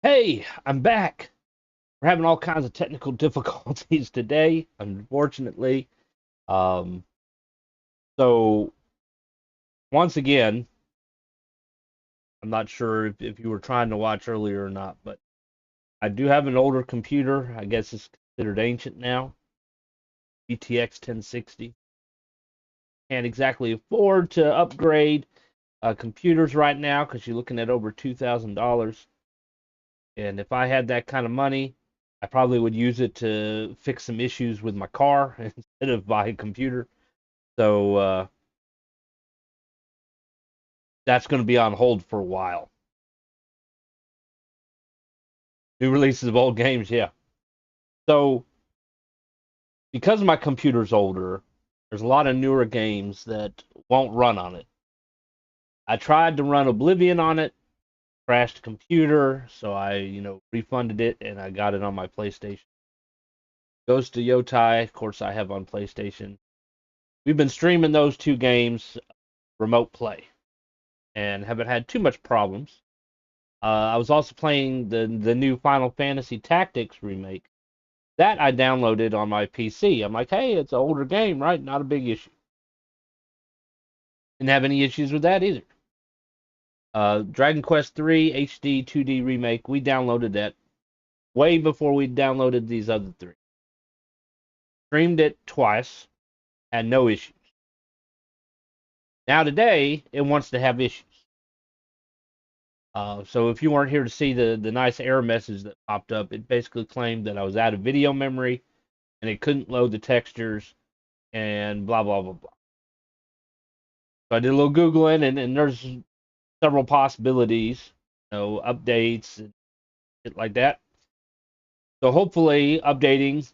Hey, I'm back. We're having all kinds of technical difficulties today, unfortunately. Um, so once again, I'm not sure if you were trying to watch earlier or not, but I do have an older computer. I guess it's considered ancient now. GTX 1060. Can't exactly afford to upgrade computers right now because you're looking at over $2,000. And if I had that kind of money, I probably would use it to fix some issues with my car instead of buy a computer. So that's going to be on hold for a while. New releases of old games, yeah. So because my computer's older, there's a lot of newer games that won't run on it. I tried to run Oblivion on it, crashed the computer, so I refunded it and I got it on my PlayStation. Ghost of Yotai, of course, I have on PlayStation. We've been streaming those two games remote play and haven't had too much problems. I was also playing the new Final Fantasy Tactics remake. That I downloaded on my PC. I'm like, hey, it's an older game, right? Not a big issue. Didn't have any issues with that either. Dragon Quest III HD-2D remake. We downloaded that way before we downloaded these other three. Streamed it twice, had no issues. Now today, it wants to have issues. So if you weren't here to see the nice error message that popped up, it basically claimed that I was out of video memory and it couldn't load the textures and blah blah blah blah. So I did a little googling and there's several possibilities, updates and shit like that. So hopefully updating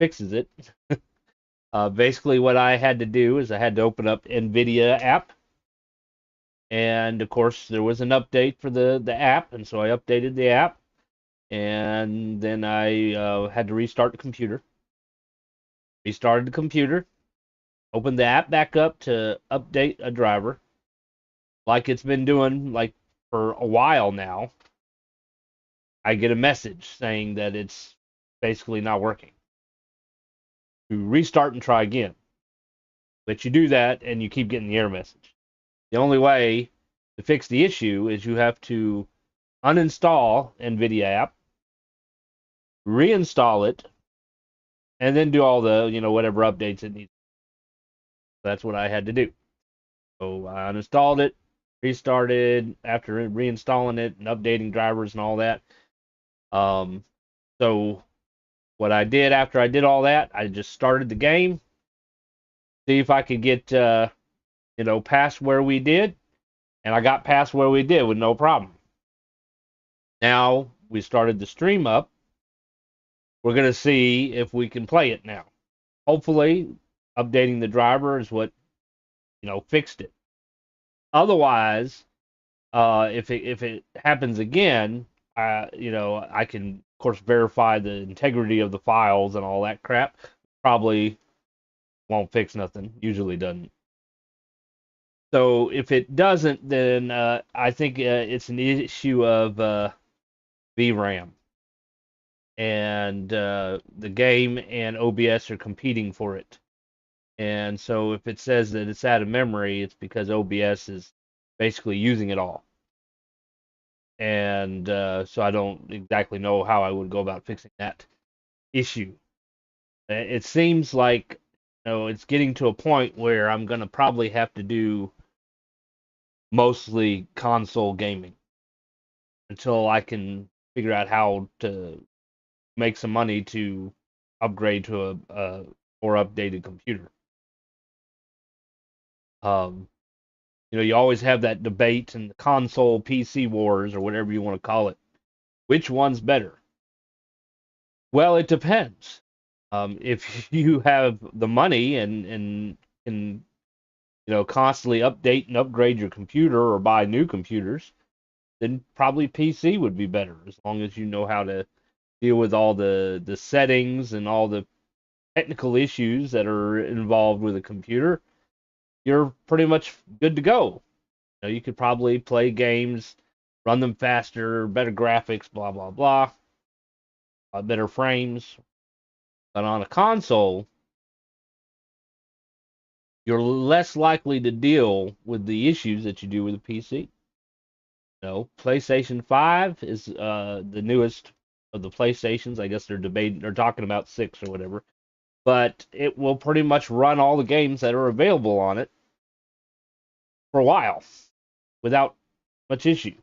fixes it. Basically, what I had to do is I had to open up NVIDIA app, and of course there was an update for the app, and so I updated the app, and then I had to restart the computer. Restarted the computer, opened the app back up to update a driver, like it's been doing like for a while now. I get a message saying that it's basically not working. To restart and try again. But you do that and you keep getting the error message. The only way to fix the issue is you have to uninstall NVIDIA app, reinstall it, and then do all the whatever updates it needs. That's what I had to do. So I uninstalled it, restarted after reinstalling it and updating drivers and all that. So what I did after I did all that, I just started the game, see if I could get past where we did, and I got past where we did with no problem. Now we started the stream up. We're gonna see if we can play it now. Hopefully, updating the driver is what fixed it. Otherwise, if it happens again, I can of course verify the integrity of the files and all that crap. Probably won't fix nothing. Usually doesn't. So if it doesn't, then I think it's an issue of VRAM, and the game and OBS are competing for it. And so if it says that it's out of memory, it's because OBS is basically using it all. And so I don't exactly know how I would go about fixing that issue. It seems like it's getting to a point where I'm gonna probably have to do mostly console gaming until I can figure out how to make some money to upgrade to a more updated computer. Um, you always have that debate in the console PC wars or whatever you want to call it. Which one's better? Well, it depends. If you have the money and can constantly update and upgrade your computer or buy new computers, then probably PC would be better as long as you know how to deal with all the settings and all the technical issues that are involved with a computer. You're pretty much good to go. You could probably play games run them faster, better graphics, blah blah blah, better frames. But on a console, you're less likely to deal with the issues that you do with a PC. No, PlayStation 5 is the newest of the PlayStations. I guess they're talking about 6 or whatever. But it will pretty much run all the games that are available on it for a while without much issue.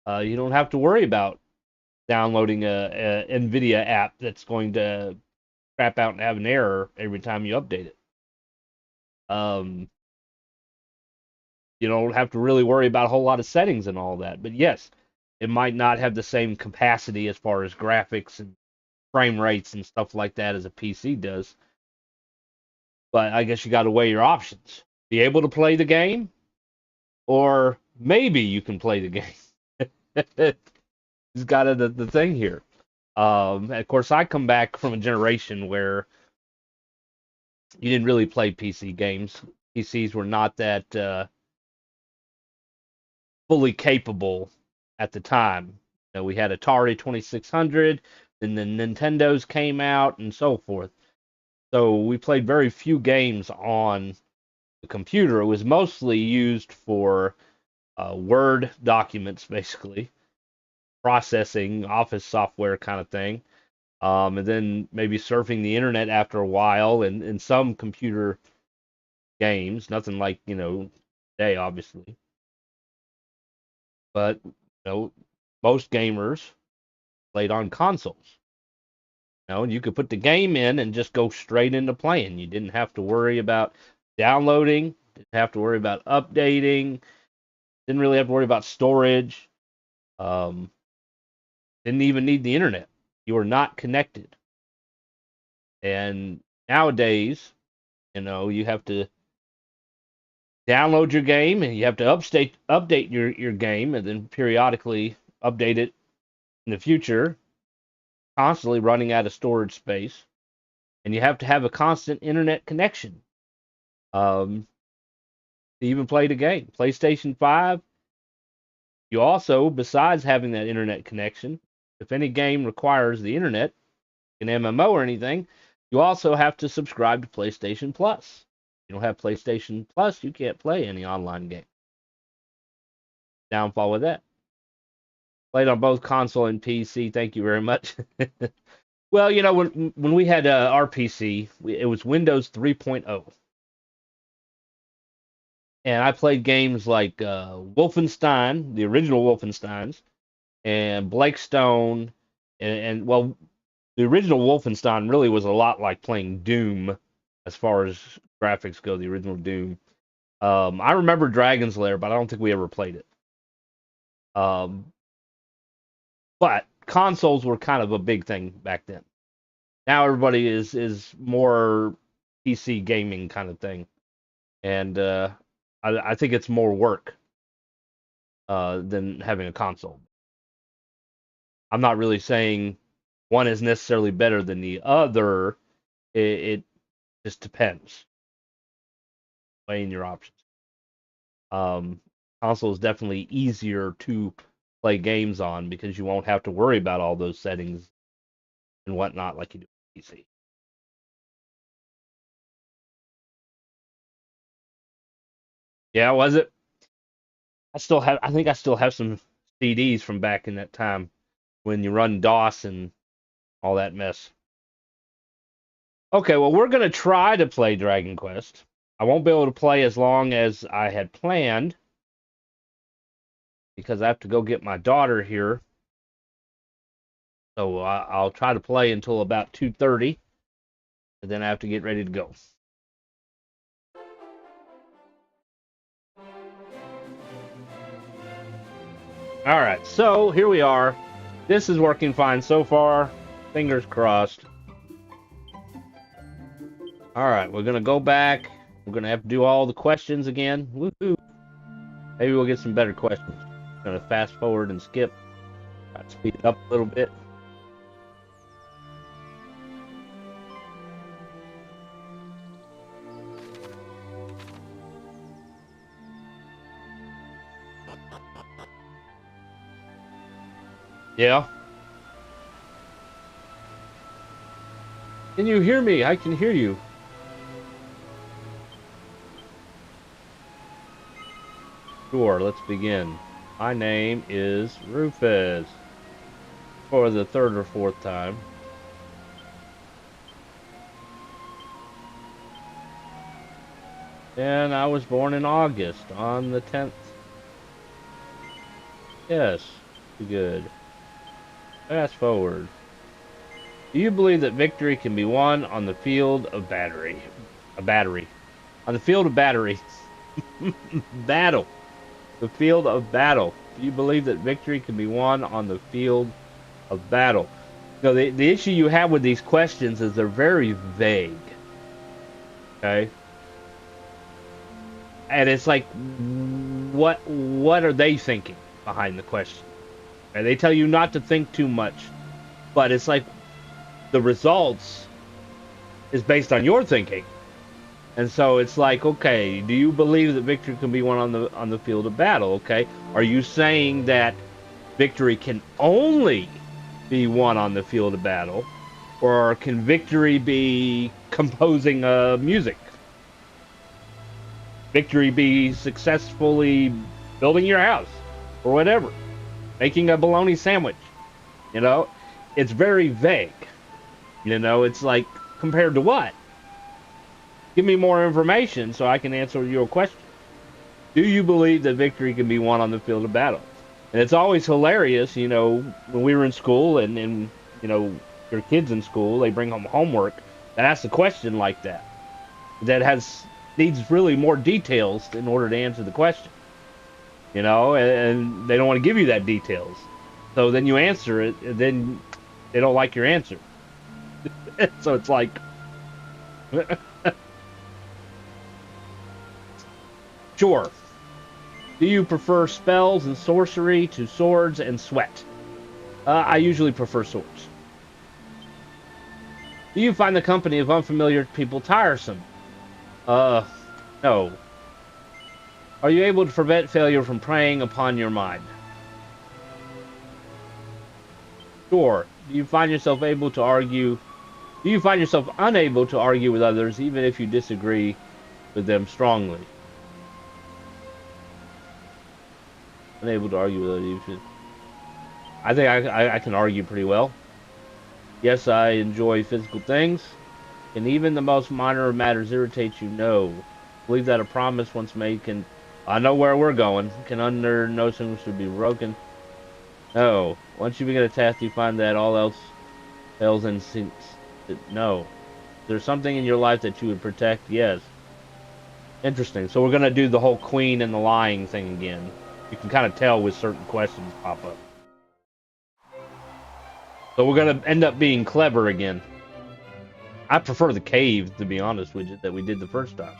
You don't have to worry about downloading a NVIDIA app that's going to crap out and have an error every time you update it. Um, you don't have to really worry about a whole lot of settings and all that. But yes, it might not have the same capacity as far as graphics and frame rates and stuff like that as a PC does. But I guess you got to weigh your options. Be able to play the game, or maybe you can play the game. It's got the thing here. Of course, I come back from a generation where you didn't really play PC games. PCs were not that fully capable at the time. You know, we had Atari 2600, and then Nintendo's came out, and so forth. So we played very few games on the computer. It was mostly used for Word documents, basically, processing, office software kind of thing. And then maybe surfing the internet after a while, and some computer games, nothing like, today, obviously. But, most gamers played on consoles. And you could put the game in and just go straight into playing. You didn't have to worry about downloading, didn't have to worry about updating, didn't really have to worry about storage. Um, didn't even need the internet. You were not connected. And nowadays, you have to download your game and you have to update your game and then periodically update it in the future, constantly running out of storage space. And you have to have a constant internet connection to even play the game. PlayStation 5, you also, besides having that internet connection, if any game requires the internet, an MMO or anything, you also have to subscribe to PlayStation Plus. You don't have PlayStation Plus, you can't play any online game. Downfall with that. Played on both console and PC. Thank you very much. Well, when we had our PC, it was Windows 3.0. And I played games like Wolfenstein, the original Wolfensteins, and Blackstone, and well, the original Wolfenstein really was a lot like playing Doom as far as graphics go, the original Doom. I remember Dragon's Lair, but I don't think we ever played it. But consoles were kind of a big thing back then. Now everybody is more PC gaming kind of thing, and I think it's more work than having a console. I'm not really saying one is necessarily better than the other. It just depends. Weighing your options. Um, Console is definitely easier to play games on because you won't have to worry about all those settings and whatnot like you do on PC. Yeah, was it? I think I still have some CDs from back in that time when you run DOS and all that mess. Okay, well, we're going to try to play Dragon Quest. I won't be able to play as long as I had planned because I have to go get my daughter here. So I'll try to play until about 2:30, and then I have to get ready to go. All right, so here we are. This is working fine so far. Fingers crossed. All right, we're gonna go back. We're gonna have to do all the questions again. Woohoo! Maybe we'll get some better questions. I'm gonna fast forward and skip. Try to speed it up a little bit. Yeah. Can you hear me? I can hear you. Sure, let's begin. My name is Rufus. For the third or fourth time. And I was born in August, on the 10th. Yes, good. Fast forward. Do you believe that victory can be won on the field of battery? A battery. On the field of battery. Battle. The field of battle. Do you believe that victory can be won on the field of battle? No, the issue you have with these questions is they're very vague. Okay? And it's like, what are they thinking behind the question? And they tell you not to think too much, but it's like the results is based on your thinking. And so it's like, okay, do you believe that victory can be won on the field of battle? Okay, are you saying that victory can only be won on the field of battle, or can victory be composing music? Victory be successfully building your house, or whatever, making a bologna sandwich? You know, it's very vague. You know, it's like, compared to what? Give me more information so I can answer your question. Do you believe that victory can be won on the field of battle? And it's always hilarious, you know, when we were in school and you know, your kids in school, they bring home homework that asks a question like that. That needs really more details in order to answer the question. You know, and they don't want to give you that details. So then you answer it, and then they don't like your answer. So it's like... Sure. Do you prefer spells and sorcery to swords and sweat? I usually prefer swords. Do you find the company of unfamiliar people tiresome? No. Are you able to prevent failure from preying upon your mind? Sure. Do you find yourself able to argue? Do you find yourself unable to argue with others even if you disagree with them strongly? Unable to argue with others. I think I can argue pretty well. Yes, I enjoy physical things. Can even the most minor of matters irritate you? No. Believe that a promise once made can... I know where we're going. Can under no circumstances be broken? No. Once you begin a task, you find that all else fails and sinks. No. Is there something in your life that you would protect? Yes. Interesting. So we're going to do the whole queen and the lying thing again. You can kind of tell with certain questions pop up. So we're going to end up being clever again. I prefer the cave, to be honest with you, that we did the first time.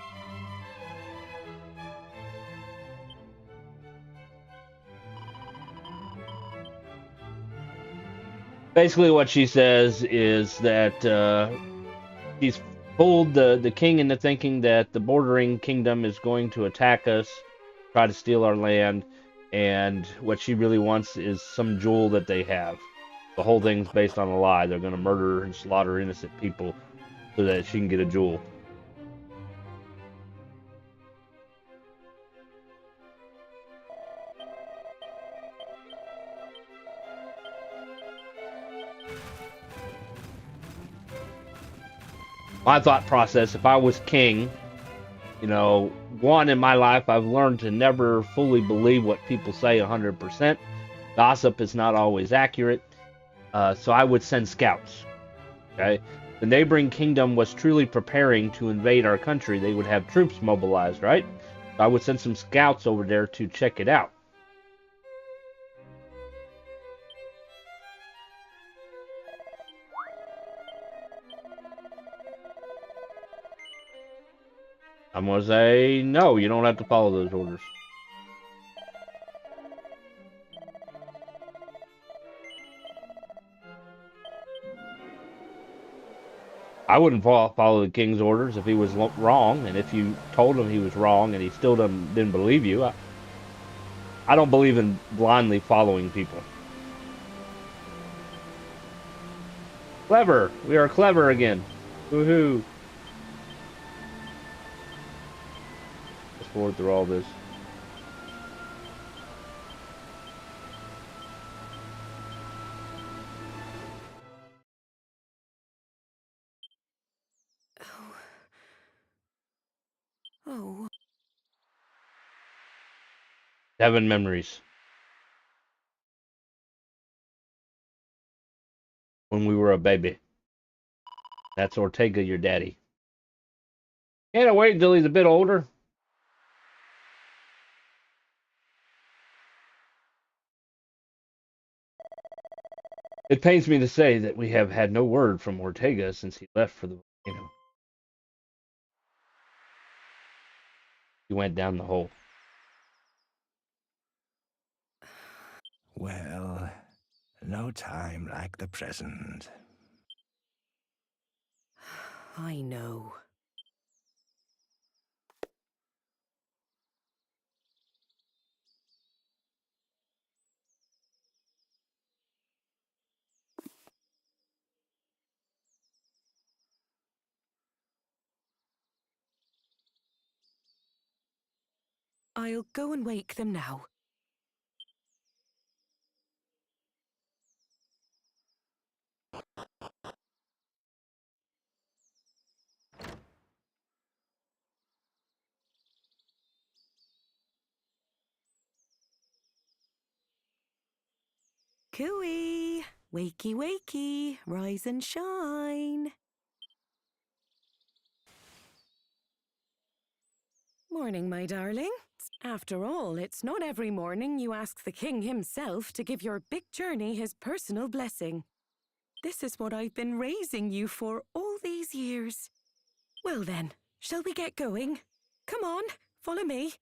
Basically what she says is that she's fooled the king into thinking that the bordering kingdom is going to attack us, try to steal our land, and what she really wants is some jewel that they have. The whole thing's based on a lie. They're going to murder and slaughter innocent people so that she can get a jewel. My thought process, if I was king, you know, one, in my life, I've learned to never fully believe what people say 100%. Gossip is not always accurate. So I would send scouts. Okay? The neighboring kingdom was truly preparing to invade our country. They would have troops mobilized, right? So I would send some scouts over there to check it out. I'm going to say, no, you don't have to follow those orders. I wouldn't follow the king's orders if he was wrong, and if you told him he was wrong and he still didn't believe you. I don't believe in blindly following people. Clever. We are clever again. Woohoo. Let's forward through all this. Oh. 7 memories. When we were a baby. That's Ortega, your daddy. Can't I wait until he's a bit older? It pains me to say that we have had no word from Ortega since he left for the volcano. He went down the hole. Well, no time like the present. I know. I'll go and wake them now. Cooey! Wakey, wakey! Rise and shine! Morning, my darling. After all, it's not every morning you ask the king himself to give your big journey his personal blessing. This is what I've been raising you for all these years. Well then, shall we get going? Come on, follow me.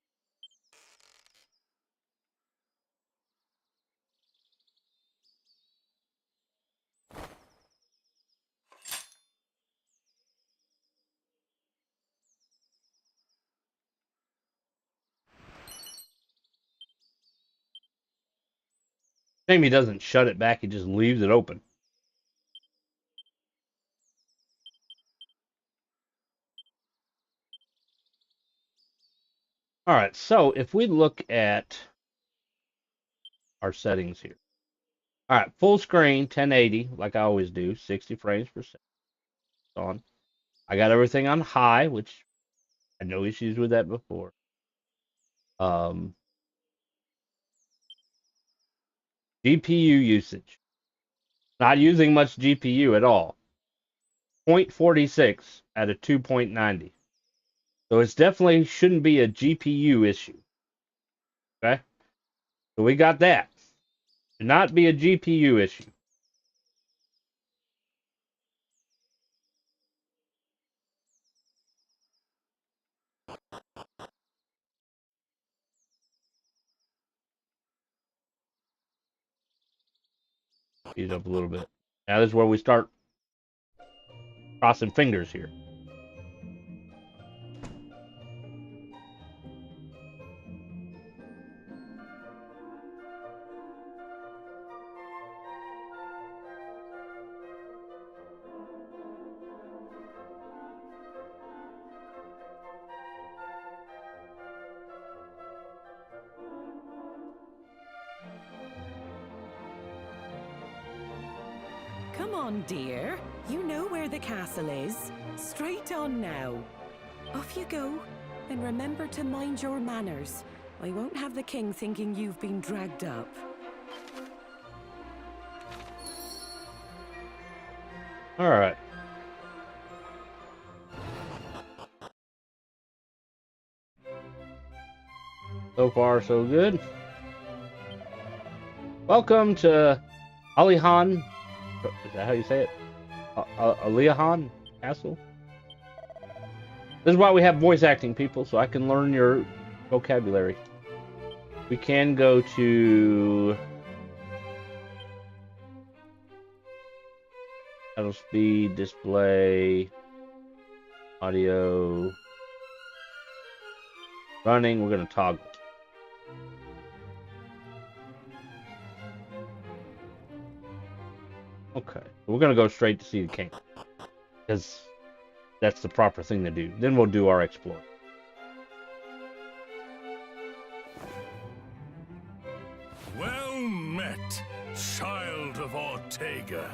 Shame he doesn't shut it back, he just leaves it open. Alright, so if we look at our settings here. Alright, full screen, 1080, like I always do, 60 frames per second. On. I got everything on high, which I had no issues with that before. GPU usage. Not using much GPU at all. 0.46 at a 2.90. So it's definitely shouldn't be a GPU issue. Okay? So we got that. Should not be a GPU issue. Speed it up a little bit. Now this is where we start crossing fingers here. Come on, dear. You know where the castle is. Straight on now. Off you go. And remember to mind your manners. I won't have the king thinking you've been dragged up. All right. So far, so good. Welcome to Aliahan. Is that how you say it? Aliahan Castle? This is why we have voice acting, people, so I can learn your vocabulary. We can go to battle speed, display, audio, running. We're going to toggle. Okay. We're going to go straight to see the king. Because that's the proper thing to do. Then we'll do our explore. Well met, child of Ortega.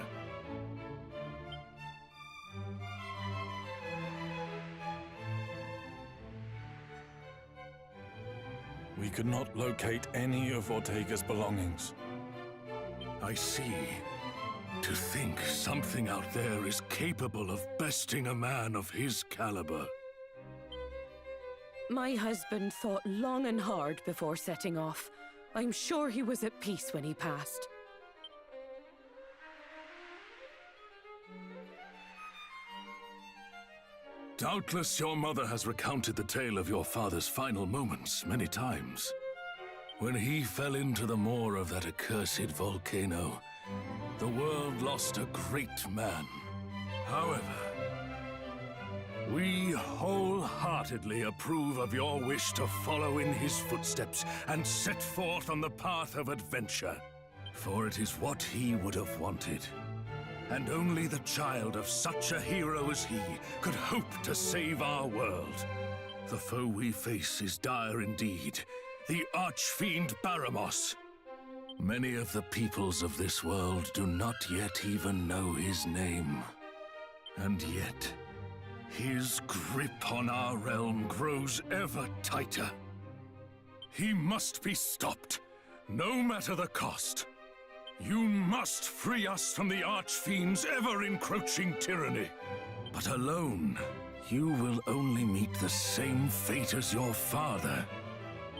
We could not locate any of Ortega's belongings. I see. To think something out there is capable of besting a man of his caliber. My husband thought long and hard before setting off. I'm sure he was at peace when he passed. Doubtless your mother has recounted the tale of your father's final moments many times. When he fell into the maw of that accursed volcano, the world lost a great man. However, we wholeheartedly approve of your wish to follow in his footsteps and set forth on the path of adventure. For it is what he would have wanted. And only the child of such a hero as he could hope to save our world. The foe we face is dire indeed, the archfiend Baramos. Many of the peoples of this world do not yet even know his name. And yet, his grip on our realm grows ever tighter. He must be stopped, no matter the cost. You must free us from the archfiend's ever-encroaching tyranny. But alone, you will only meet the same fate as your father.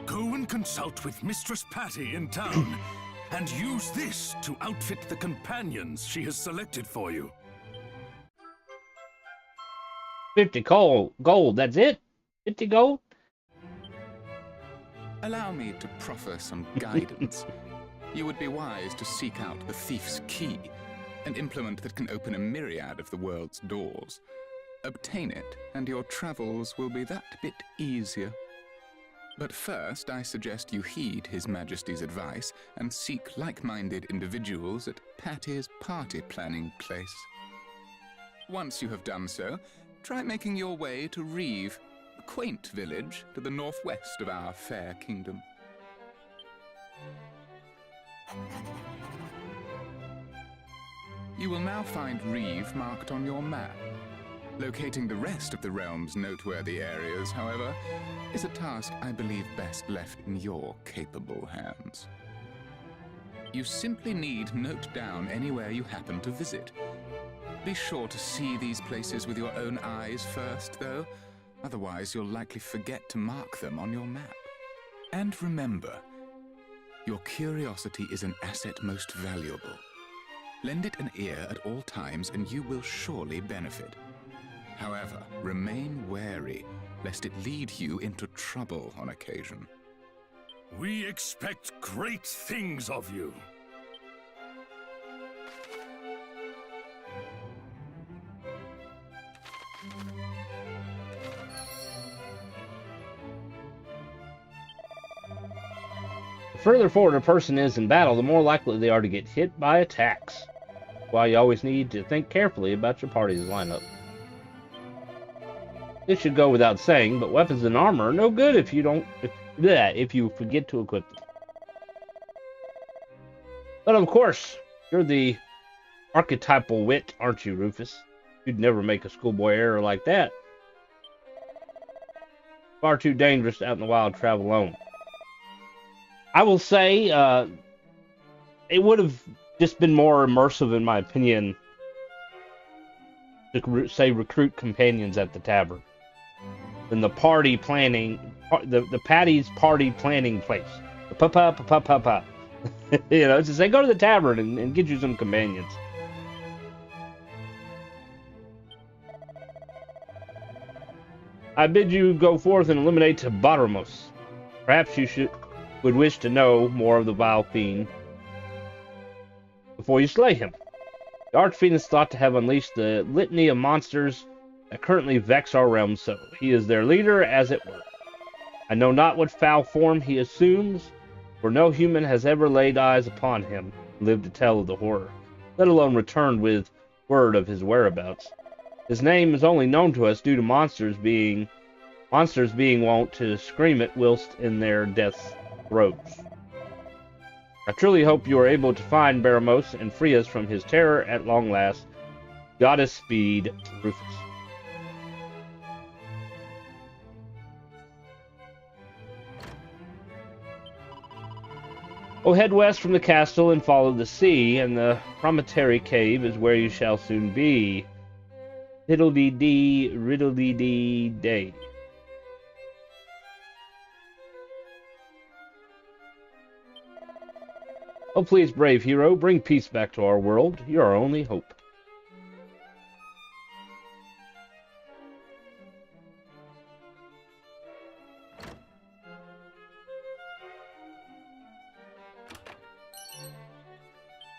Go and consult with Mistress Patty in town, and use this to outfit the companions she has selected for you. 50 gold, that's it? 50 gold? Allow me to proffer some guidance. You would be wise to seek out the thief's key, an implement that can open a myriad of the world's doors. Obtain it, and your travels will be that bit easier. But first, I suggest you heed His Majesty's advice and seek like-minded individuals at Patty's party planning place. Once you have done so, try making your way to Reeve, a quaint village to the northwest of our fair kingdom. You will now find Reeve marked on your map. Locating the rest of the realm's noteworthy areas, however, is a task I believe best left in your capable hands. You simply need note down anywhere you happen to visit. Be sure to see these places with your own eyes first, though, otherwise you'll likely forget to mark them on your map. And remember, your curiosity is an asset most valuable. Lend it an ear at all times and you will surely benefit. However, remain wary, lest it lead you into trouble on occasion. We expect great things of you. The further forward a person is in battle, the more likely they are to get hit by attacks. That's why you always need to think carefully about your party's lineup. This should go without saying, but weapons and armor are no good if you forget to equip them. But of course, you're the archetypal wit, aren't you, Rufus? You'd never make a schoolboy error like that. Far too dangerous out in the wild to travel alone. I will say, it would have just been more immersive, in my opinion, to say recruit companions at the tavern than the party planning, the Patty's party planning place. The pa-pa-pa-pa-pa-pa. You know, just say go to the tavern and get you some companions. I bid you go forth and eliminate Baramos. Perhaps you would wish to know more of the vile fiend before you slay him. The archfiend is thought to have unleashed the litany of monsters that currently vex our realm, so he is their leader, as it were. I know not what foul form he assumes, for no human has ever laid eyes upon him and lived to tell of the horror. let alone returned with word of his whereabouts. His name is only known to us due to monsters being wont to scream it whilst in their death's throes. I truly hope you are able to find Baramos and free us from his terror at long last. Goddess speed, Rufus. Oh, head west from the castle and follow the sea, and the promontory cave is where you shall soon be. Hiddle-dee-dee, riddle-dee-dee-day. Oh, please, brave hero, bring peace back to our world. You're our only hope.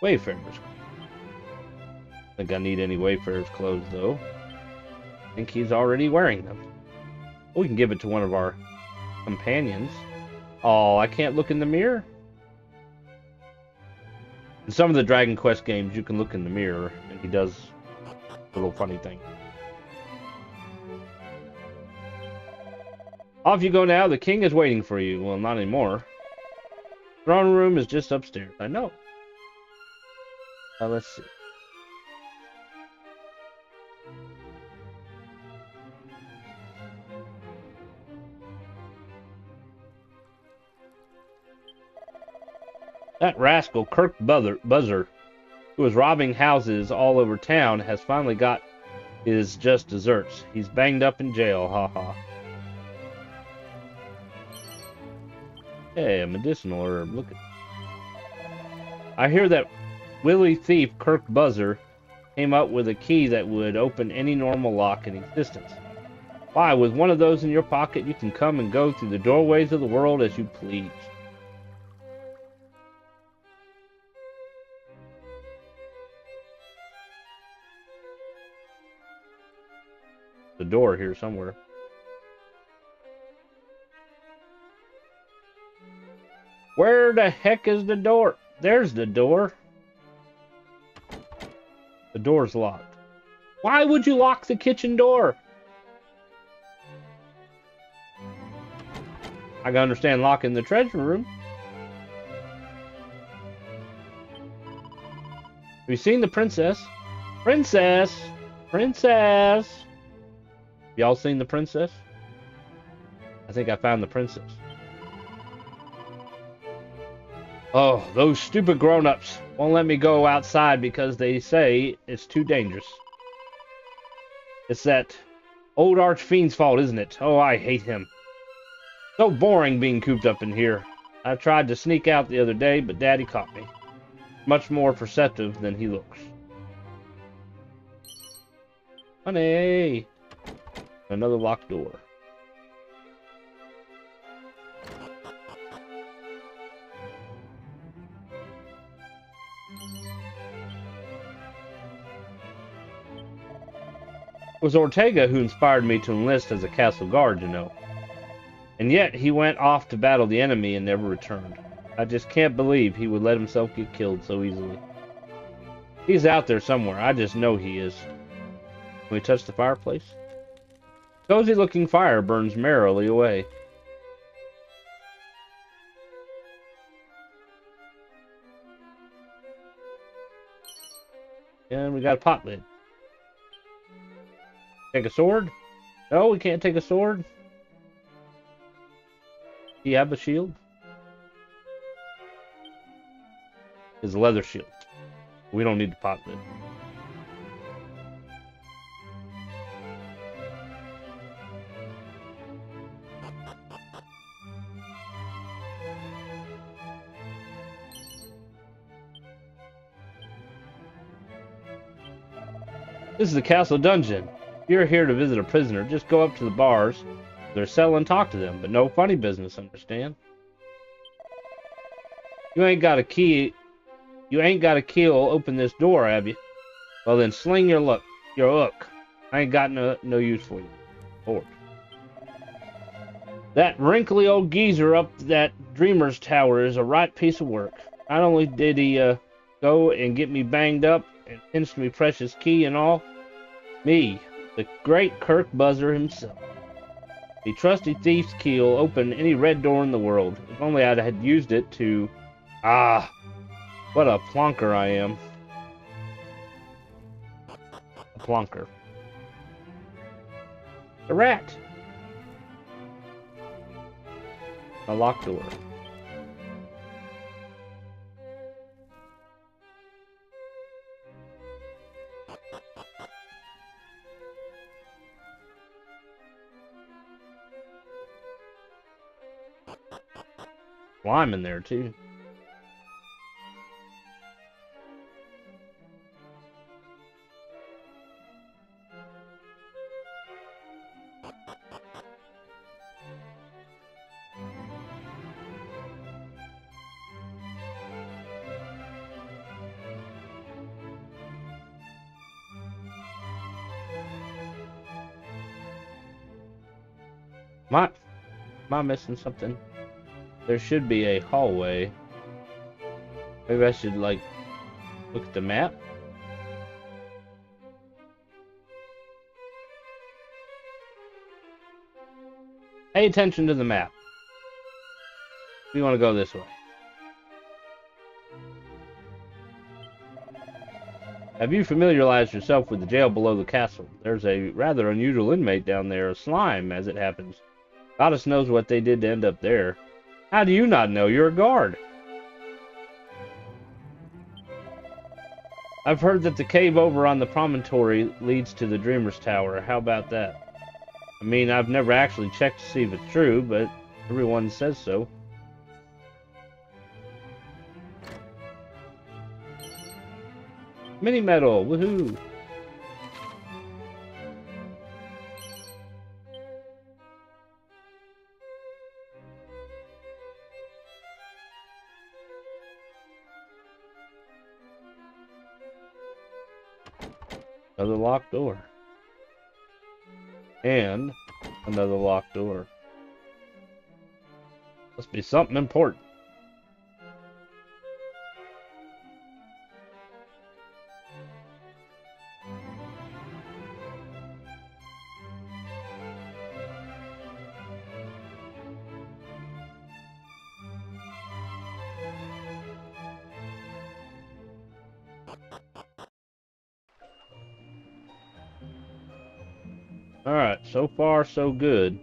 Wayfarers. I think I need any Wayfarer's clothes, though. I think he's already wearing them. Oh, we can give it to one of our companions. Oh, I can't look in the mirror? In some of the Dragon Quest games, you can look in the mirror, and he does a little funny thing. Off you go now. The king is waiting for you. Well, not anymore. Throne room is just upstairs. I know. Let's see. That rascal Kirk Buzzer, who was robbing houses all over town, has finally got his just desserts. He's banged up in jail, haha. Hey, a medicinal herb. Look at. I hear that Willie thief Kirk Buzzer came up with a key that would open any normal lock in existence. Why, with one of those in your pocket, you can come and go through the doorways of the world as you please. The door here somewhere. Where the heck is the door? There's the door. The door's locked. Why would you lock the kitchen door? I can understand locking the treasure room. Have you seen the princess? Princess! Princess! Y'all seen the princess? I think I found the princess. Oh, those stupid grown-ups won't let me go outside because they say it's too dangerous. It's that old archfiend's fault, isn't it? Oh, I hate him. So boring being cooped up in here. I tried to sneak out the other day, but Daddy caught me. Much more perceptive than he looks. Honey! Another locked door. It was Ortega who inspired me to enlist as a castle guard, you know. And yet he went off to battle the enemy and never returned. I just can't believe he would let himself get killed so easily. He's out there somewhere. I just know he is. Can we touch the fireplace? Cozy looking fire burns merrily away. And we got a pot lid. Take a sword? No, we can't take a sword. Do you have a shield? It's a leather shield. We don't need the pot lid. This is the castle dungeon. If you're here to visit a prisoner, just go up to the bars, their cell, and talk to them. But no funny business, understand? You ain't got a key. You ain't got a key to open this door, have you? Well then, sling your hook. I ain't got no use for you. Lord. That wrinkly old geezer up that dreamer's tower is a right piece of work. Not only did he go and get me banged up and pinched me precious key and all? Me, the great Kirk Buzzer himself. The trusty thief's key will open any red door in the world. If only I had used it to... Ah, what a plonker I am. A plonker. A rat. A locked door. Slime in there too. Am I missing something? There should be a hallway. Maybe I should, like, look at the map. Pay attention to the map. We want to go this way. Have you familiarized yourself with the jail below the castle? There's a rather unusual inmate down there, a slime, as it happens. Goddess knows what they did to end up there. How do you not know? You're a guard. I've heard that the cave over on the promontory leads to the Dreamer's Tower. How about that? I mean, I've never actually checked to see if it's true, but everyone says so. Mini medal, woohoo! Another locked door. And another locked door. Must be something important. Alright, so far so good.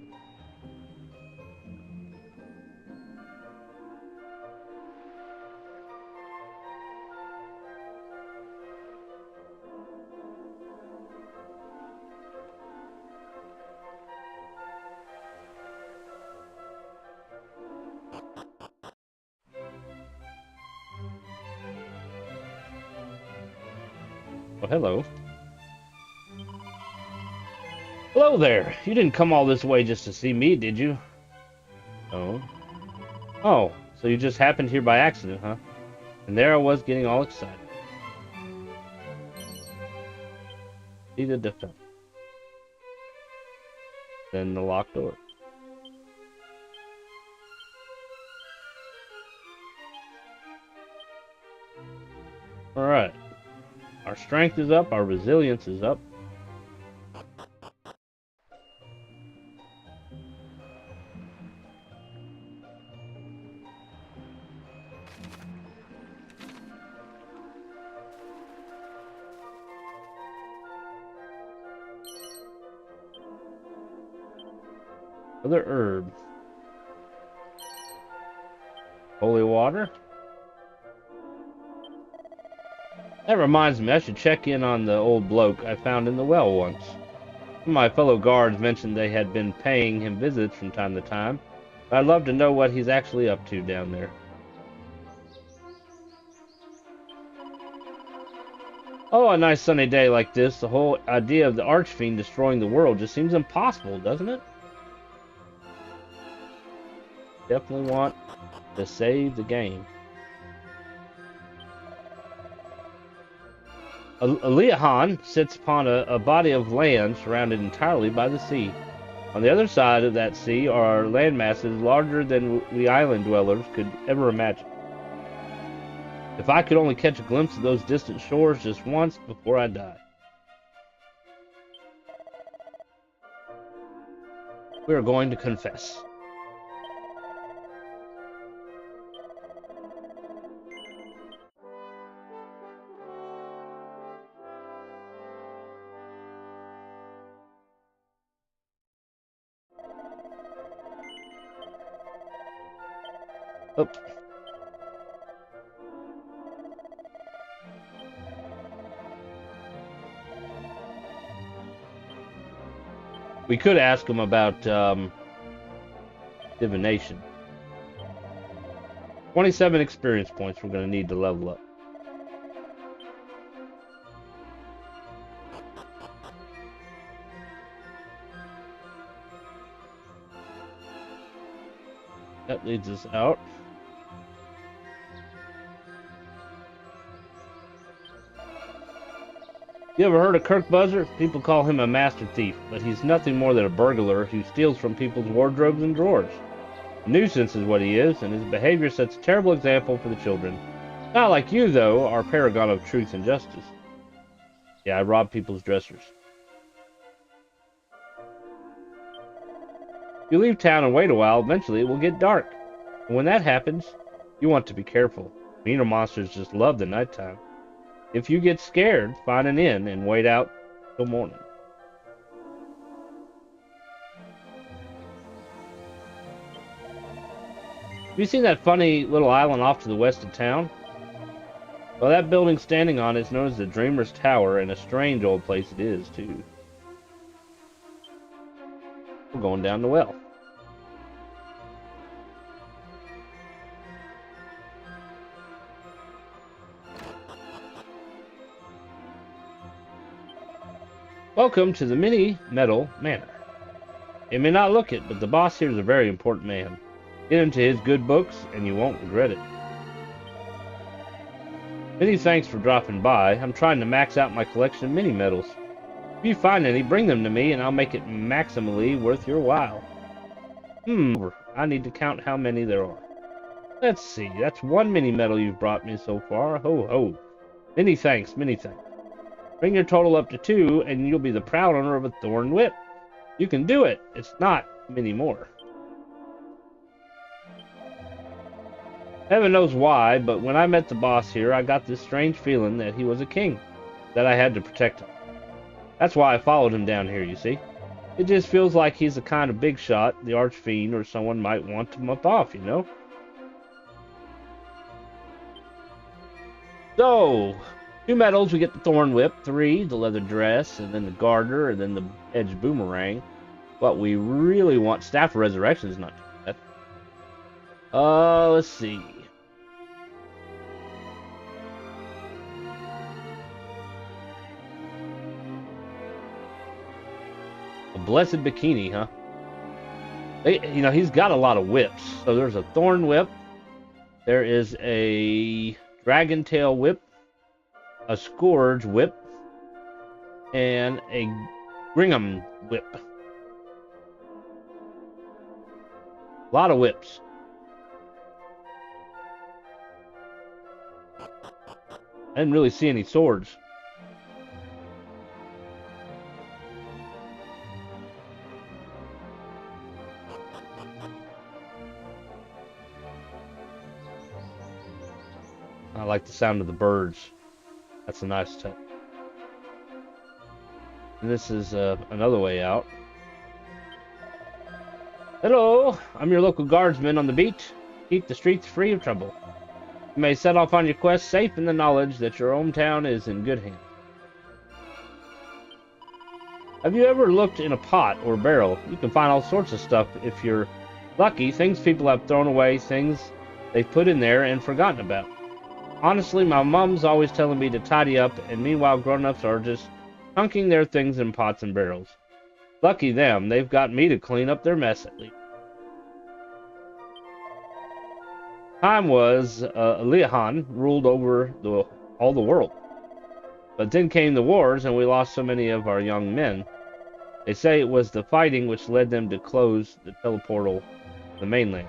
Well, hello. Hello there. You didn't come all this way just to see me, did you? Oh. Oh, so you just happened here by accident, huh? And there I was getting all excited. See the defense. Then the locked door. Alright. Our strength is up, our resilience is up. Other herb. Holy water. That reminds me, I should check in on the old bloke I found in the well once. My fellow guards mentioned they had been paying him visits from time to time. But I'd love to know what he's actually up to down there. Oh, a nice sunny day like this, the whole idea of the archfiend destroying the world just seems impossible, doesn't it? Definitely want to save the game. Aliahan sits upon a body of land surrounded entirely by the sea. On the other side of that sea are land masses larger than we island dwellers could ever imagine. If I could only catch a glimpse of those distant shores just once before I die. We are going to confess. Oh. We could ask him about divination. 27 experience points we're going to need to level up. That leads us out. You ever heard of Kirk Buzzer? People call him a master thief, but he's nothing more than a burglar who steals from people's wardrobes and drawers. A nuisance is what he is, and his behavior sets a terrible example for the children. Not like you, though, our paragon of truth and justice. Yeah, I rob people's dressers. If you leave town and wait a while, eventually it will get dark. And when that happens, you want to be careful. Meaner monsters just love the nighttime. If you get scared, find an inn and wait out till morning. Have you seen that funny little island off to the west of town? Well, that building standing on it is known as the Dreamer's Tower, and a strange old place it is, too. We're going down the well. Welcome to the Mini Metal Manor. It may not look it, but the boss here is a very important man. Get into his good books, and you won't regret it. Many thanks for dropping by. I'm trying to max out my collection of mini medals. If you find any, bring them to me, and I'll make it maximally worth your while. I need to count how many there are. Let's see, that's one mini medal you've brought me so far. Ho ho. Many thanks, many thanks. Bring your total up to 2, and you'll be the proud owner of a thorn whip. You can do it. It's not many more. Heaven knows why, but when I met the boss here, I got this strange feeling that he was a king, that I had to protect him. That's why I followed him down here, you see. It just feels like he's the kind of big shot the archfiend or someone might want to month off, you know? So, 2 medals, we get the thorn whip, 3, the leather dress, and then the garter, and then the edge boomerang. But we really want staff of resurrection is not too bad. Let's see. A blessed bikini, huh? He's got a lot of whips. So there's a thorn whip. There is a dragon tail whip, a scourge whip, and a Gringham whip. A lot of whips. I didn't really see any swords. I like the sound of the birds. That's a nice touch. And this is another way out. Hello, I'm your local guardsman on the beat. Keep the streets free of trouble. You may set off on your quest safe in the knowledge that your hometown is in good hands. Have you ever looked in a pot or barrel? You can find all sorts of stuff if you're lucky. Things people have thrown away, things they've put in there and forgotten about. Honestly, my mom's always telling me to tidy up, and meanwhile grown-ups are just chunking their things in pots and barrels. Lucky them, they've got me to clean up their mess at least. Time was, Aliahan ruled over all the world. But then came the wars, and we lost so many of our young men. They say it was the fighting which led them to close the teleportal to the mainland.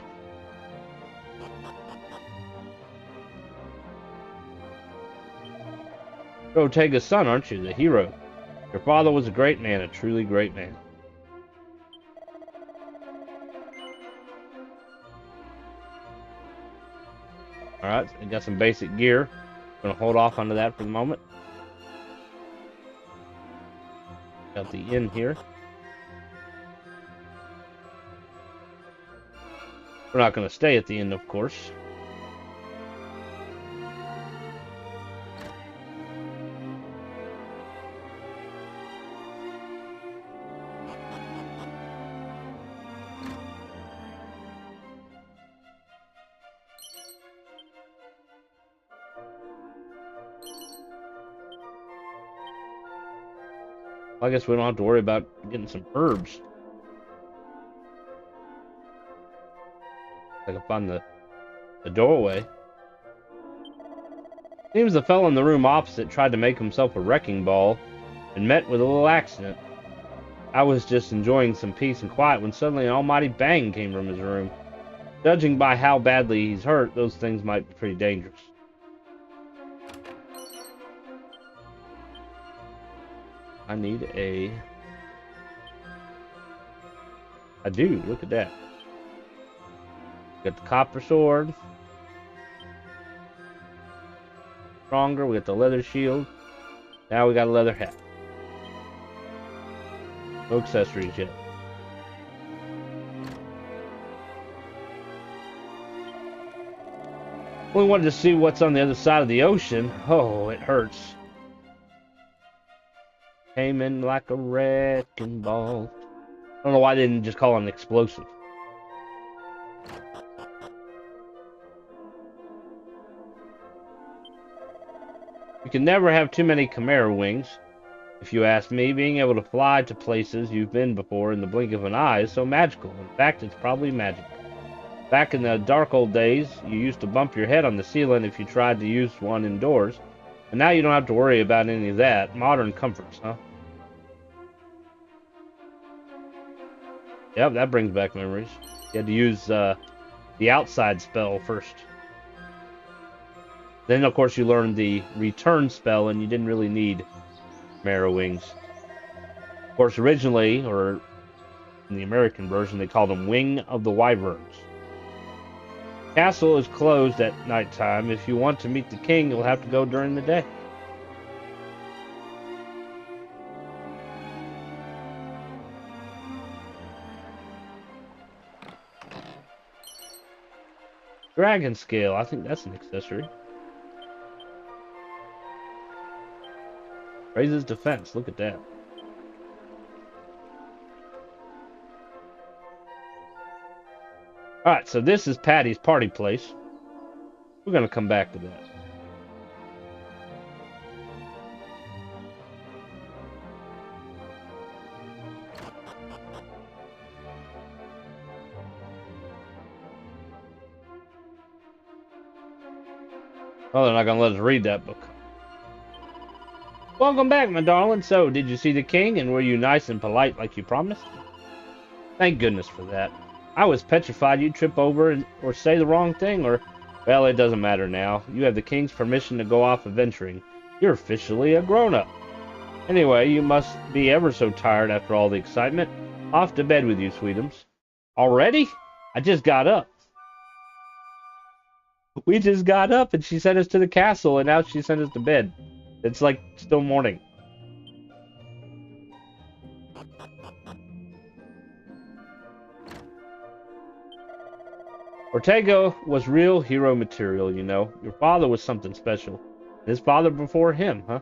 You're Ortega's son, aren't you? The hero. Your father was a great man, a truly great man. Alright, so we got some basic gear. Gonna hold off onto that for the moment. Got the inn here. We're not gonna stay at the inn, of course. I guess we don't have to worry about getting some herbs. I can find the doorway. Seems the fellow in the room opposite tried to make himself a wrecking ball and met with a little accident. I was just enjoying some peace and quiet when suddenly an almighty bang came from his room. Judging by how badly he's hurt, those things might be pretty dangerous. I need a... I do, look at that. Got the copper sword. Stronger, we got the leather shield. Now we got a leather hat. No accessories yet. We wanted to see what's on the other side of the ocean. Oh, it hurts. Came in like a wrecking ball. I don't know why they didn't just call it an explosive. You can never have too many chimera wings. If you ask me, being able to fly to places you've been before in the blink of an eye is so magical. In fact, it's probably magic. Back in the dark old days, you used to bump your head on the ceiling if you tried to use one indoors. And now you don't have to worry about any of that. Modern comforts, huh? Yep, that brings back memories. You had to use the outside spell first. Then, of course, you learned the return spell, and you didn't really need Chimera wings. Of course, originally, or in the American version, they called them Wing of the Wyverns. Castle is closed at nighttime. If you want to meet the king, you'll have to go during the day. Dragon scale, I think that's an accessory. Raises defense, look at that. Alright, so this is Patty's party place. We're going to come back to that. Oh, they're not going to let us read that book. Welcome back, my darling. So, did you see the king, and were you nice and polite like you promised? Thank goodness for that. I was petrified you'd trip over or say the wrong thing, or... Well, it doesn't matter now. You have the king's permission to go off adventuring. You're officially a grown-up. Anyway, you must be ever so tired after all the excitement. Off to bed with you, sweetums. Already? I just got up. We just got up and she sent us to the castle and now she sent us to bed. It's like still morning. Ortega was real hero material, you know. Your father was something special. His father before him, huh?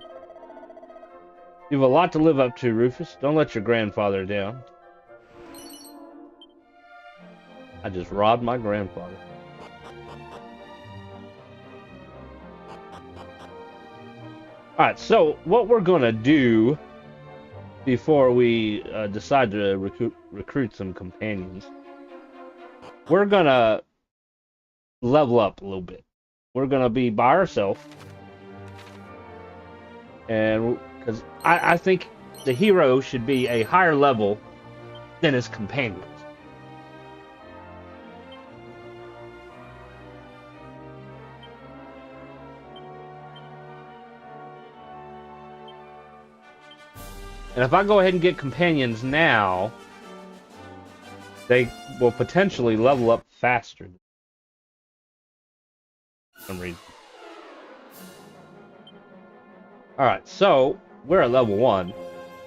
You have a lot to live up to, Rufus. Don't let your grandfather down. I just robbed my grandfather. Alright, so what we're going to do before we decide to recruit some companions, we're going to level up a little bit. We're going to be by ourselves. And because I think the hero should be a higher level than his companions. And if I go ahead and get companions now, they will potentially level up faster. For some reason. Alright, so we're at level 1,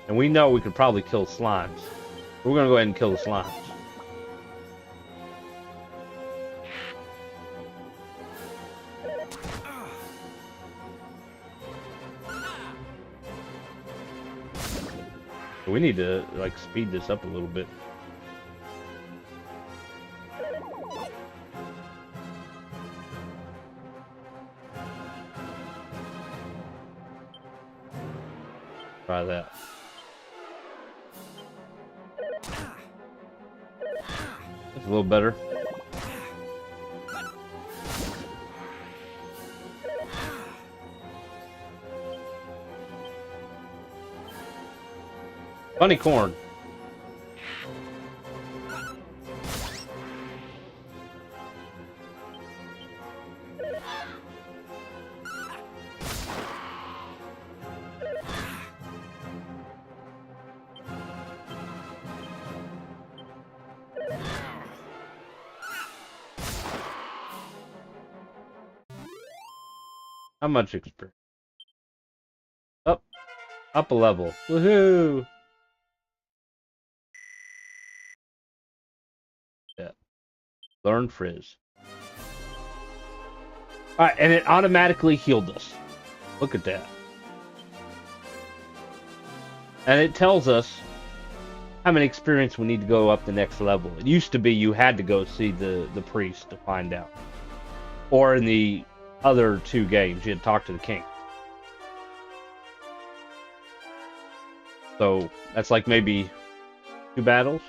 and we know we could probably kill slimes. We're going to go ahead and kill the slimes. We need to, like, speed this up a little bit. Try that. That's a little better. Funny corn. How much experience? Up a level. Woohoo! Yeah. Learn Frizz. Alright, and it automatically healed us. Look at that. And it tells us how many experience we need to go up the next level. It used to be you had to go see the priest to find out. Or in the other 2 games, you had to talk to the king. So, that's like maybe 2 battles.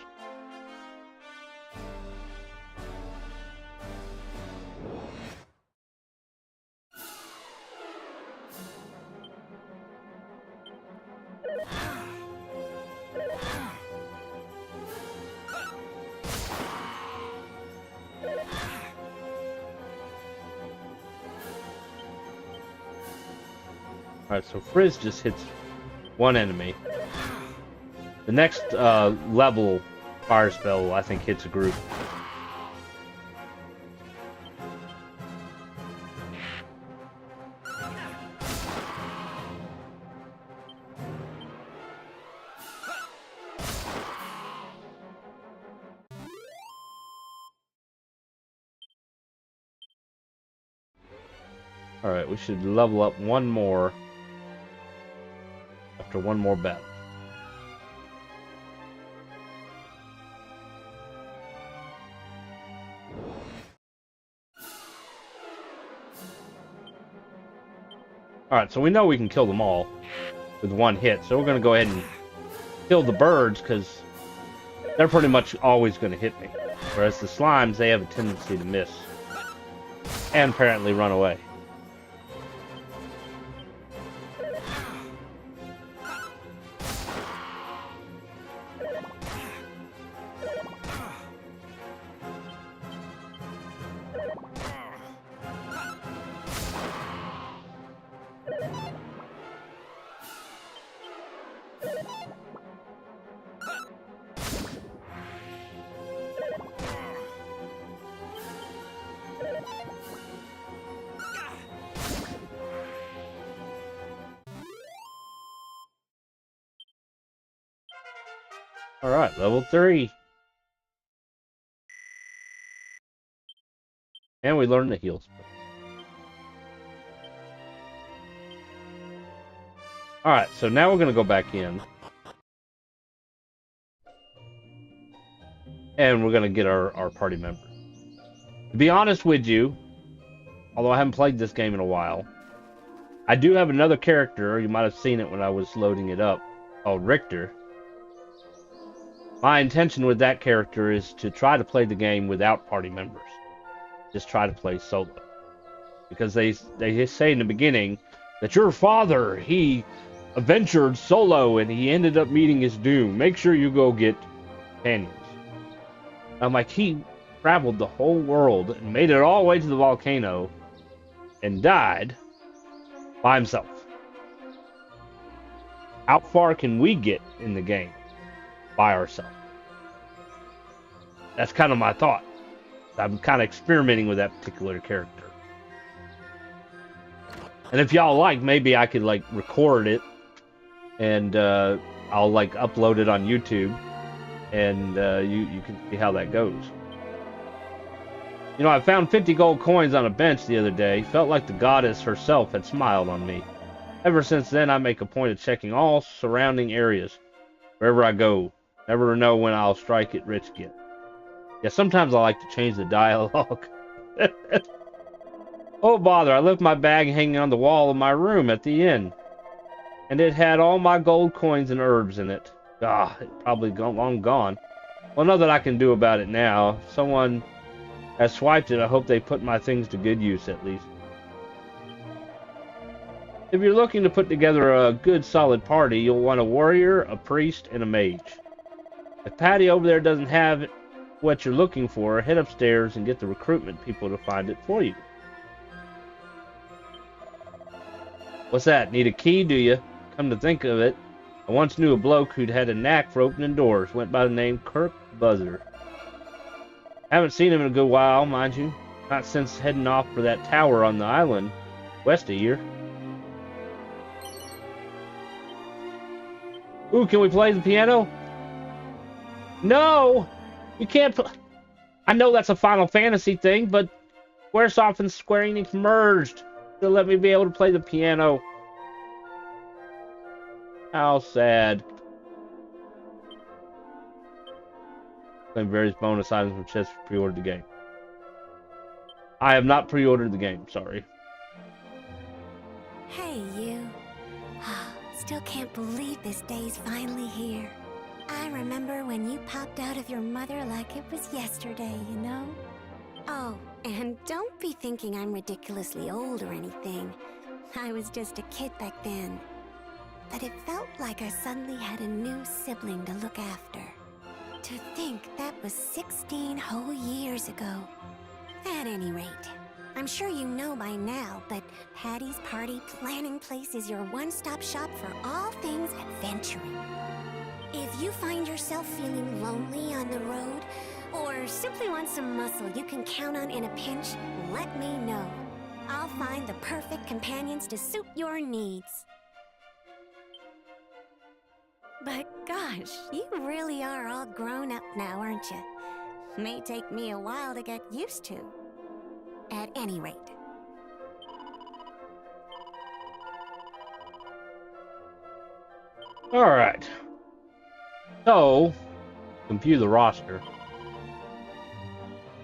Alright, so Frizz just hits 1 enemy. The next level fire spell, I think, hits a group. Alright, we should level up 1 more after 1 more battle. Alright, so we know we can kill them all with 1 hit, so we're going to go ahead and kill the birds, because they're pretty much always going to hit me. Whereas the slimes, they have a tendency to miss. And apparently run away. Alright, level 3. And we learned the heal spell. Alright, so now we're going to go back in. And we're going to get our party member. To be honest with you, although I haven't played this game in a while, I do have another character, you might have seen it when I was loading it up, called Richter. My intention with that character is to try to play the game without party members. Just try to play solo. Because they say in the beginning that your father, he adventured solo and he ended up meeting his doom. Make sure you go get companions. I'm like, he traveled the whole world and made it all the way to the volcano and died by himself. How far can we get in the game by ourselves? That's kind of my thought. I'm kind of experimenting with that particular character. And if y'all like, maybe I could like record it and I'll like upload it on YouTube and you can see how that goes. You know, I found 50 gold coins on a bench the other day. Felt like the goddess herself had smiled on me. Ever since then, I make a point of checking all surrounding areas wherever I go. Never know when I'll strike it rich again. Yeah, sometimes I like to change the dialogue. Oh, bother, I left my bag hanging on the wall of my room at the inn. And it had all my gold coins and herbs in it. Ah, it's probably long gone. Well, nothing I can do about it now. If someone has swiped it, I hope they put my things to good use at least. If you're looking to put together a good solid party, you'll want a warrior, a priest, and a mage. If Patty over there doesn't have what you're looking for, head upstairs and get the recruitment people to find it for you. What's that? Need a key, do you? Come to think of it, I once knew a bloke who'd had a knack for opening doors. Went by the name Kirk Buzzer. Haven't seen him in a good while, mind you. Not since heading off for that tower on the island west of here. Ooh, can we play the piano? No! You can't I know that's a Final Fantasy thing, but Squaresoft and Square Enix merged to let me be able to play the piano. How sad. Claim various bonus items from chests for pre-ordered the game. I have not pre-ordered the game, sorry. Hey, you. Still can't believe this day's finally here. I remember when you popped out of your mother like it was yesterday, you know? Oh, and don't be thinking I'm ridiculously old or anything. I was just a kid back then. But it felt like I suddenly had a new sibling to look after. To think that was 16 whole years ago. At any rate, I'm sure you know by now, but Patty's Party Planning Place is your one-stop shop for all things adventuring. If you find yourself feeling lonely on the road, or simply want some muscle you can count on in a pinch, let me know. I'll find the perfect companions to suit your needs. But gosh, you really are all grown up now, aren't you? May take me a while to get used to. At any rate. Alright. So, compute the roster.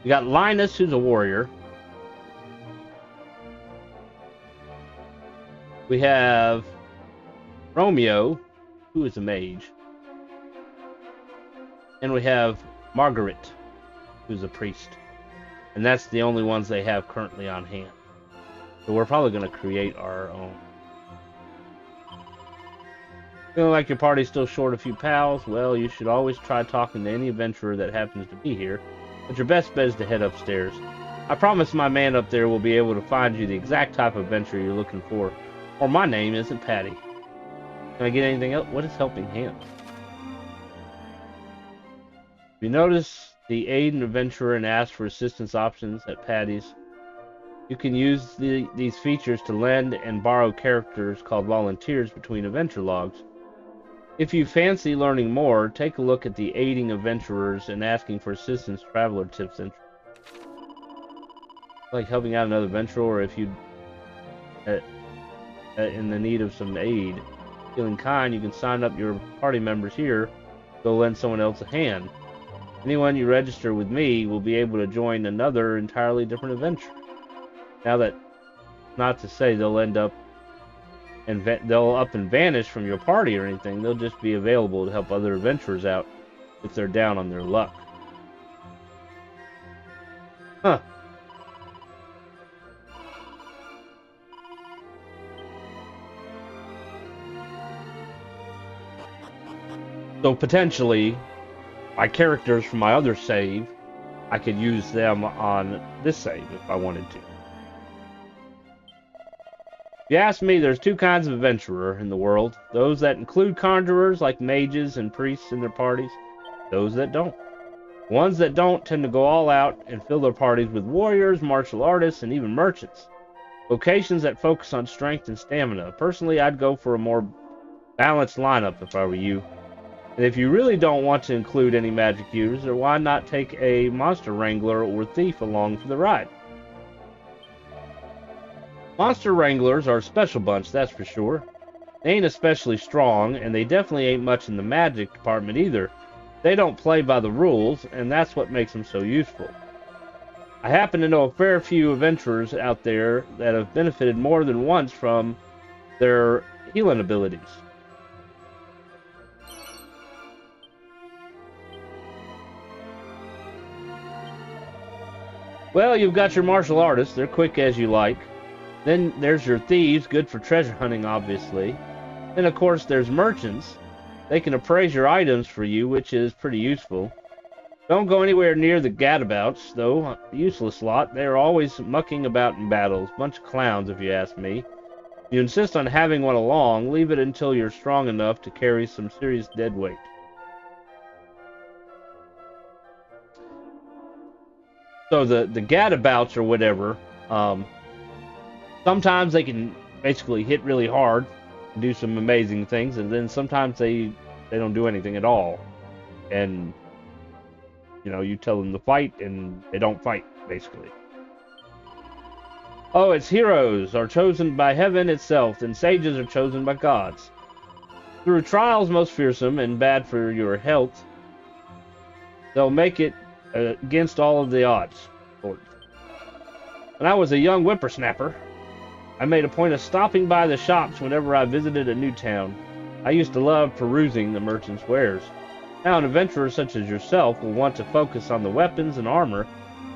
We got Linus, who's a warrior. We have Romeo, who is a mage. And we have Margaret, who's a priest. And that's the only ones they have currently on hand. So we're probably going to create our own. Feeling like your party's still short a few pals? Well, you should always try talking to any adventurer that happens to be here. But your best bet is to head upstairs. I promise my man up there will be able to find you the exact type of adventure you're looking for. Or my name isn't Patty. Can I get anything else? What is helping hand? If you notice the aid an adventurer and ask for assistance options at Patty's, you can use these features to lend and borrow characters called volunteers between adventure logs. If you fancy learning more, take a look at the aiding adventurers and asking for assistance traveler tips and like helping out another adventurer, or if you in the need of some aid. Feeling kind, you can sign up your party members here, go lend someone else a hand. Anyone you register with me will be able to join another entirely different adventure. Now that, not to say they'll end up and they'll up and vanish from your party or anything, they'll just be available to help other adventurers out if they're down on their luck. Huh. So potentially, my characters from my other save, I could use them on this save if I wanted to. If you ask me, there's two kinds of adventurer in the world. Those that include conjurers like mages and priests in their parties. Those that don't. Ones that don't tend to go all out and fill their parties with warriors, martial artists, and even merchants. Locations that focus on strength and stamina. Personally, I'd go for a more balanced lineup if I were you. And if you really don't want to include any magic users, why not take a monster wrangler or thief along for the ride? Monster wranglers are a special bunch, that's for sure. They ain't especially strong, and they definitely ain't much in the magic department either. They don't play by the rules, and that's what makes them so useful. I happen to know a fair few adventurers out there that have benefited more than once from their healing abilities. Well, you've got your martial artists, they're quick as you like. Then there's your thieves, good for treasure hunting, obviously. Then, of course, there's merchants. They can appraise your items for you, which is pretty useful. Don't go anywhere near the gadabouts, though. Useless lot. They're always mucking about in battles. Bunch of clowns, if you ask me. If you insist on having one along, leave it until you're strong enough to carry some serious dead weight. So the gadabouts or whatever, sometimes they can basically hit really hard and do some amazing things, and then sometimes they don't do anything at all. And, you know, you tell them to fight, and they don't fight, basically. Oh, its heroes are chosen by heaven itself, and sages are chosen by gods. Through trials most fearsome and bad for your health, they'll make it against all of the odds. When I was a young whippersnapper, I made a point of stopping by the shops whenever I visited a new town. I used to love perusing the merchants' wares. Now an adventurer such as yourself will want to focus on the weapons and armor.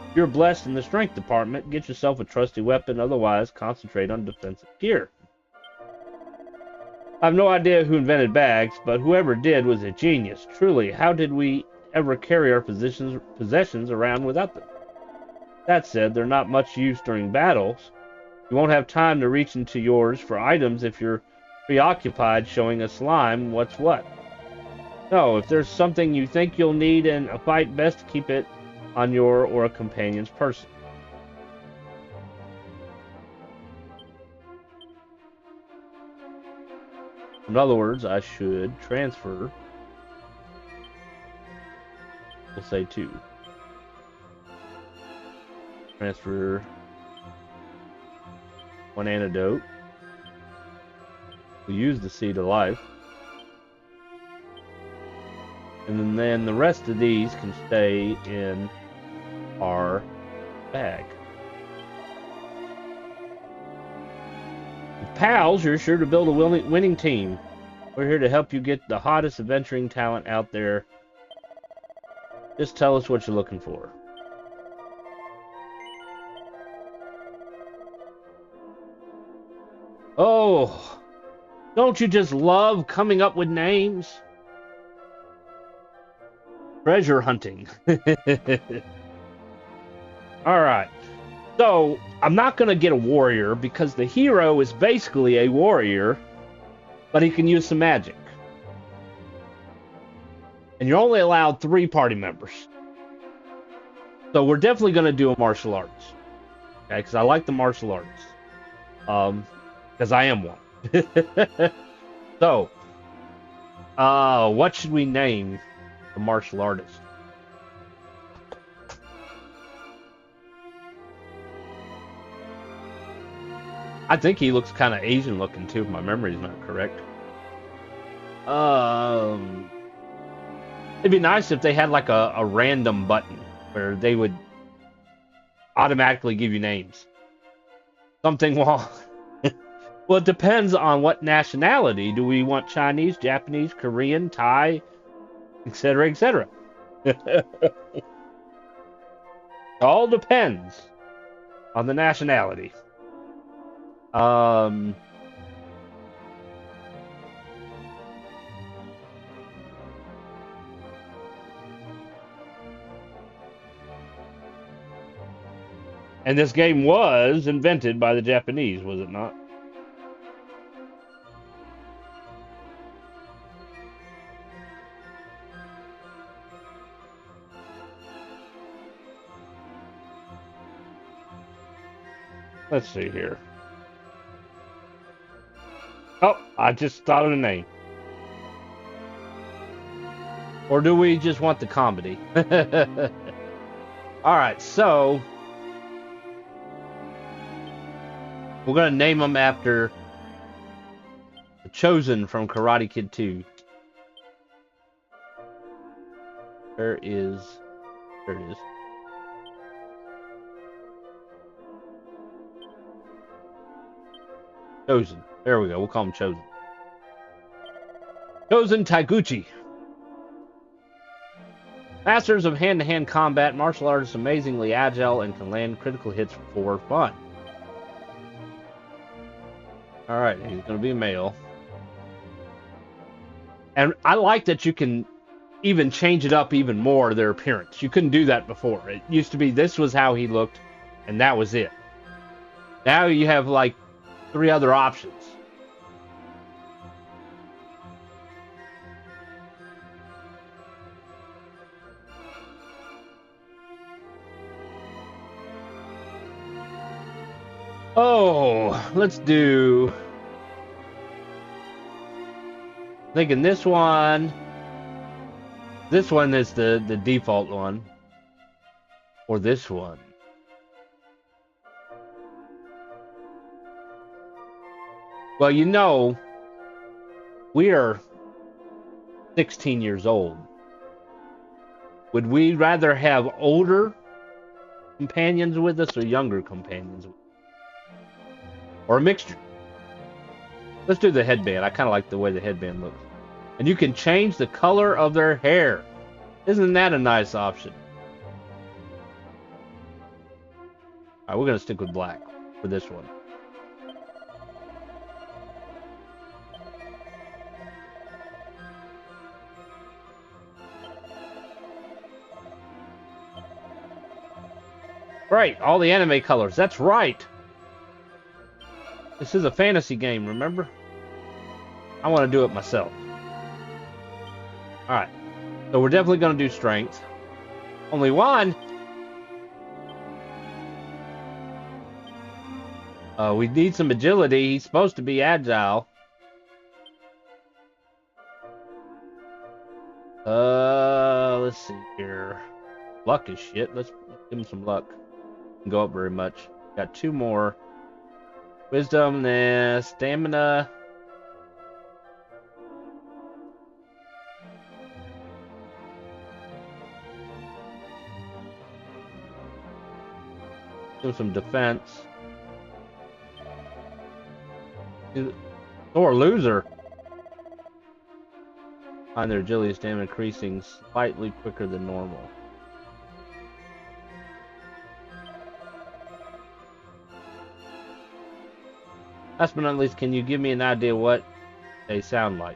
If you're blessed in the strength department, get yourself a trusty weapon, otherwise concentrate on defensive gear. I have no idea who invented bags, but whoever did was a genius. Truly, how did we ever carry our possessions around without them? That said, they're not much use during battles. You won't have time to reach into yours for items if you're preoccupied showing a slime what's what. No, if there's something you think you'll need in a fight, best to keep it on your or a companion's person. In other words, I should transfer, we'll say 2. Transfer 1 antidote. We'll use the seed of life. And then the rest of these can stay in our bag. With pals, you're sure to build a winning team. We're here to help you get the hottest adventuring talent out there. Just tell us what you're looking for. Oh, don't you just love coming up with names? Treasure hunting. Alright. So, I'm not going to get a warrior because the hero is basically a warrior, but he can use some magic. And you're only allowed 3 party members. So we're definitely going to do a martial arts. Okay, because I like the martial arts. Because I am one. So, what should we name the martial artist? I think he looks kind of Asian looking too, if my memory is not correct. It'd be nice if they had like a random button where they would automatically give you names. Something well, well, it depends on what nationality. Do we want Chinese, Japanese, Korean, Thai, etc., etc.? All depends on the nationality. And this game was invented by the Japanese, was it not? Let's see here. Oh, I just thought of the name. Or do we just want the comedy? Alright, so we're going to name them after the Chosen from Karate Kid 2. There it is. Chosen. There we go. We'll call him Chosen. Chosen Taiguchi. Masters of hand-to-hand combat, martial artists amazingly agile and can land critical hits for fun. Alright, he's going to be a male. And I like that you can even change it up even more, their appearance. You couldn't do that before. It used to be this was how he looked, and that was it. Now you have like 3 other options. Oh, let's do... Thinking this one... This one is the default one. Or this one. Well, you know, we are 16 years old. Would we rather have older companions with us or younger companions with us? Or a mixture? Let's do the headband. I kind of like the way the headband looks. And you can change the color of their hair. Isn't that a nice option? Alright, we're going to stick with black for this one. Right, all the anime colors. That's right. This is a fantasy game, remember? I want to do it myself. Alright. So we're definitely going to do strength. Only one. We need some agility. He's supposed to be agile. Let's see here. Luck is shit. Let's give him some luck. Go up very much. Got 2 more. Wisdom, stamina. Do some defense. Or loser. Find their agility and stamina increasing slightly quicker than normal. Last but not least, can you give me an idea what they sound like?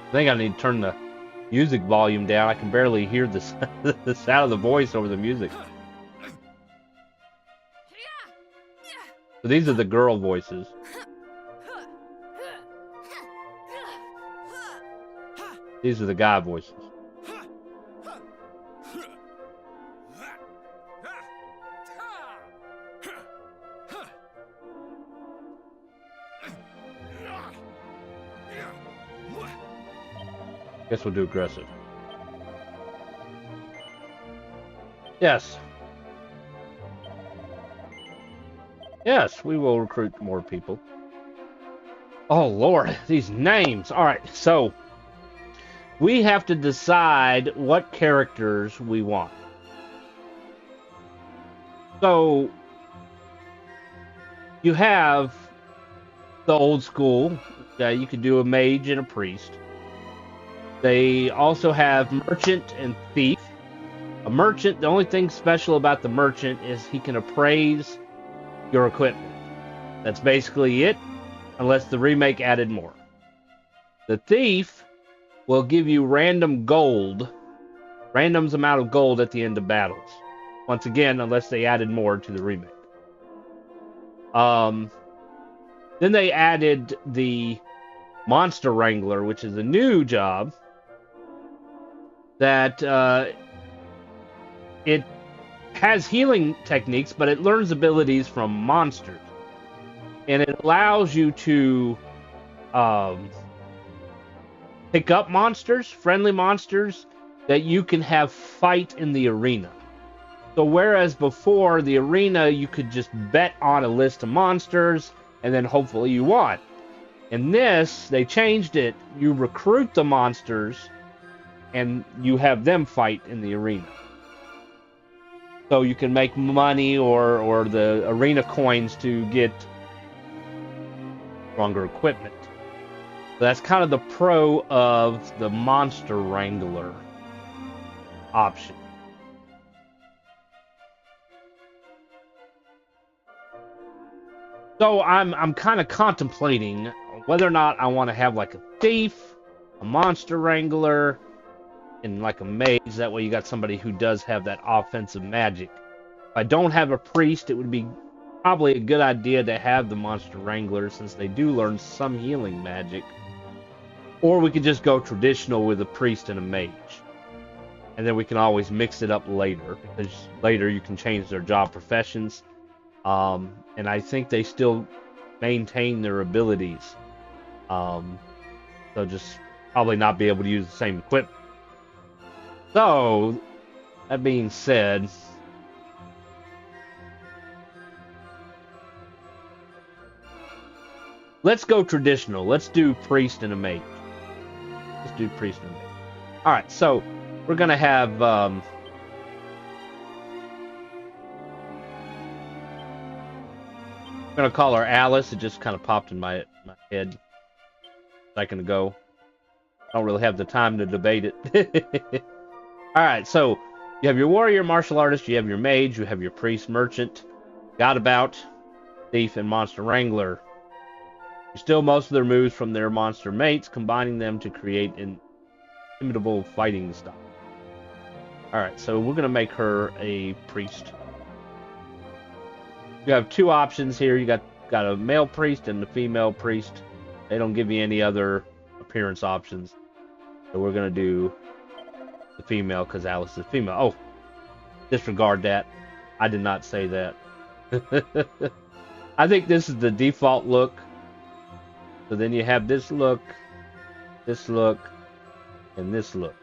I think I need to turn the music volume down. I can barely hear the sound of the voice over the music. So these are the girl voices. These are the guy voices. Guess we'll do aggressive. Yes. Yes, we will recruit more people. Oh, Lord, these names. All right, so we have to decide what characters we want. So you have the old school. You could do a mage and a priest. They also have merchant and thief. A merchant, the only thing special about the merchant is he can appraise your equipment. That's basically it, unless the remake added more. The thief will give you random gold, random's amount of gold at the end of battles. Once again, unless they added more to the remake. Then they added the monster wrangler, which is a new job that it has healing techniques, but it learns abilities from monsters, and it allows you to pick up monsters, friendly monsters that you can have fight in the arena. So whereas before the arena you could just bet on a list of monsters and then hopefully you won. In this, they changed it. You recruit the monsters and you have them fight in the arena. So you can make money or the arena coins to get stronger equipment. So that's kind of the pro of the monster wrangler option. So I'm kind of contemplating whether or not I want to have like a thief, a monster wrangler, and like a mage. That way you got somebody who does have that offensive magic. If I don't have a priest, it would be probably a good idea to have the monster wrangler since they do learn some healing magic. Or we could just go traditional with a priest and a mage. And then we can always mix it up later, because later you can change their job professions. And I think they still maintain their abilities. They'll just probably not be able to use the same equipment. So, that being said, let's go traditional. Let's do priest and a mage. Let's do priest and a mage. Alright, so we're going to have we're going to call her Alice. It just kind of popped in my head a second ago. I don't really have the time to debate it. Alright, so you have your warrior, martial artist, you have your mage, you have your priest, merchant, gadabout, thief, and monster wrangler. You steal most of their moves from their monster mates, combining them to create an inimitable fighting style. Alright, so we're going to make her a priest. You have two options here. You got a male priest and a female priest. They don't give you any other appearance options. So we're going to do the female because Alice is female. Oh, disregard that. I did not say that. I think this is the default look. So then you have this look, and this look.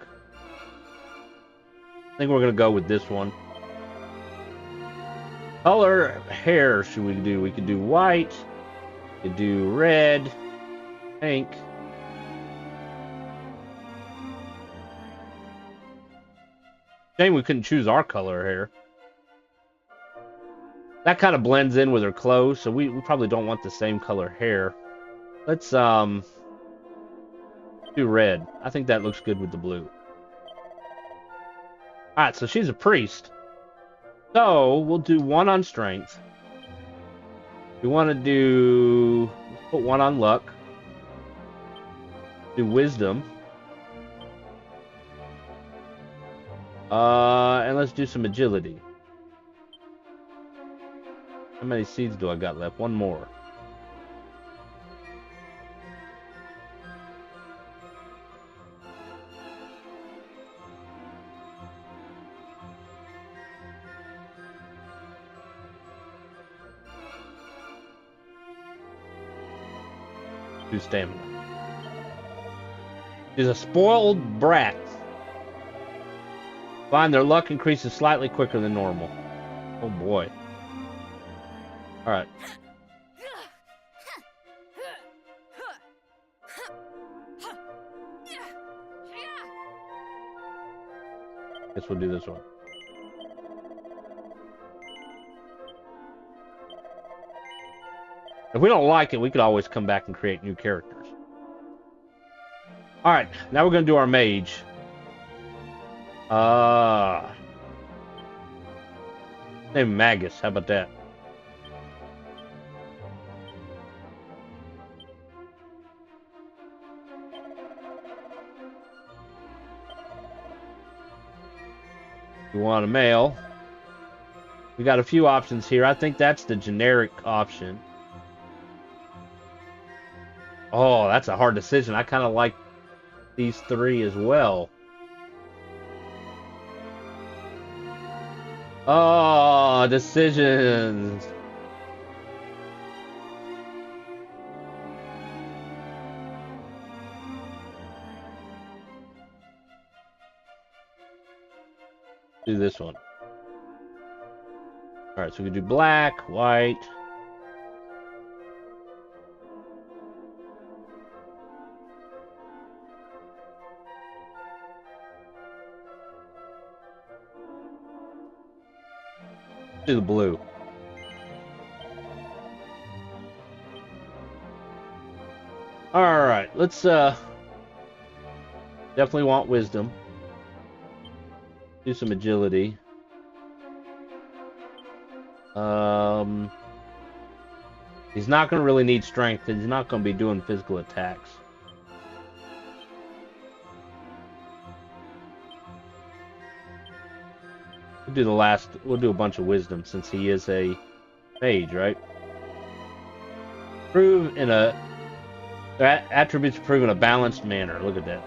I think we're going to go with this one. Color hair should we do? We could do white, we could do red, pink. Shame we couldn't choose our color hair. That kind of blends in with her clothes, so we probably don't want the same color hair. Let's do red. I think that looks good with the blue. Alright, so she's a priest. So, we'll do one on strength. We want to put one on luck. Do wisdom. And let's do some agility. How many seeds do I got left? One more. Stamina. She's a spoiled brat. Find their luck increases slightly quicker than normal. Oh boy. Alright. Guess we'll do this one. If we don't like it, we could always come back and create new characters. Alright, now we're going to do our mage. Name Magus, how about that? You want a male. We got a few options here. I think that's the generic option. Oh, that's a hard decision. I kind of like these three as well. Oh, decisions. Do this one. All right, so we can do black, white. Do the blue. All right, let's definitely want wisdom. Do some agility. He's not going to really need strength. He's not going to be doing physical attacks. We'll do the last. We'll do a bunch of wisdom since he is a mage, right? Prove in a attributes prove in a balanced manner. Look at that.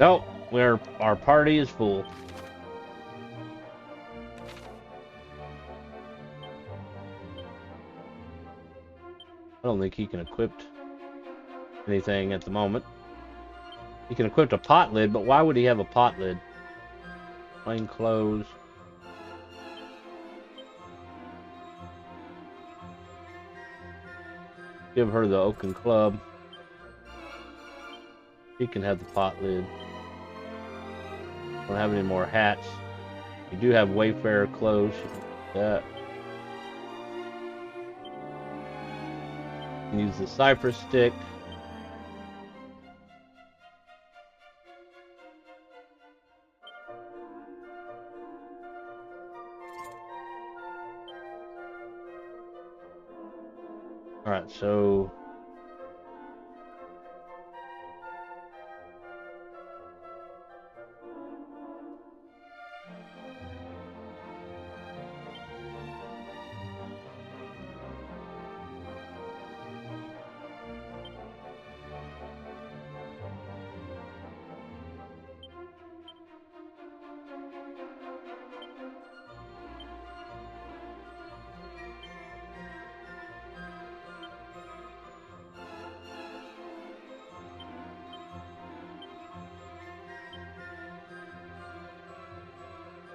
Nope, our party is full. I don't think he can equip anything at the moment. He can equip a pot lid, but why would he have a pot lid? Plain clothes. Give her the oaken club. She can have the pot lid. Don't have any more hats. You do have wayfarer clothes. You can do that. You can use the cypress stick. Alright, so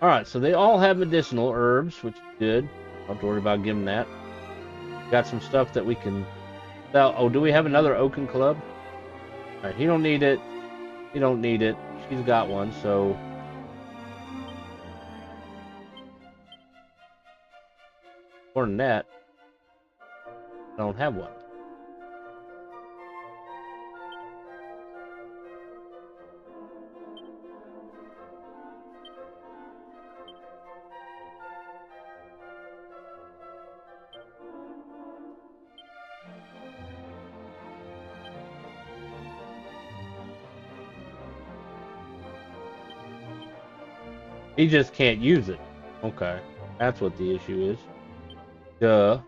alright, so they all have medicinal herbs, which is good. Don't have to worry about giving that. Got some stuff that we can sell. Oh, do we have another oaken club? Alright, he don't need it. He don't need it. She's got one, so more than that, I don't have one. He just can't use it. Okay, that's what the issue is. Duh.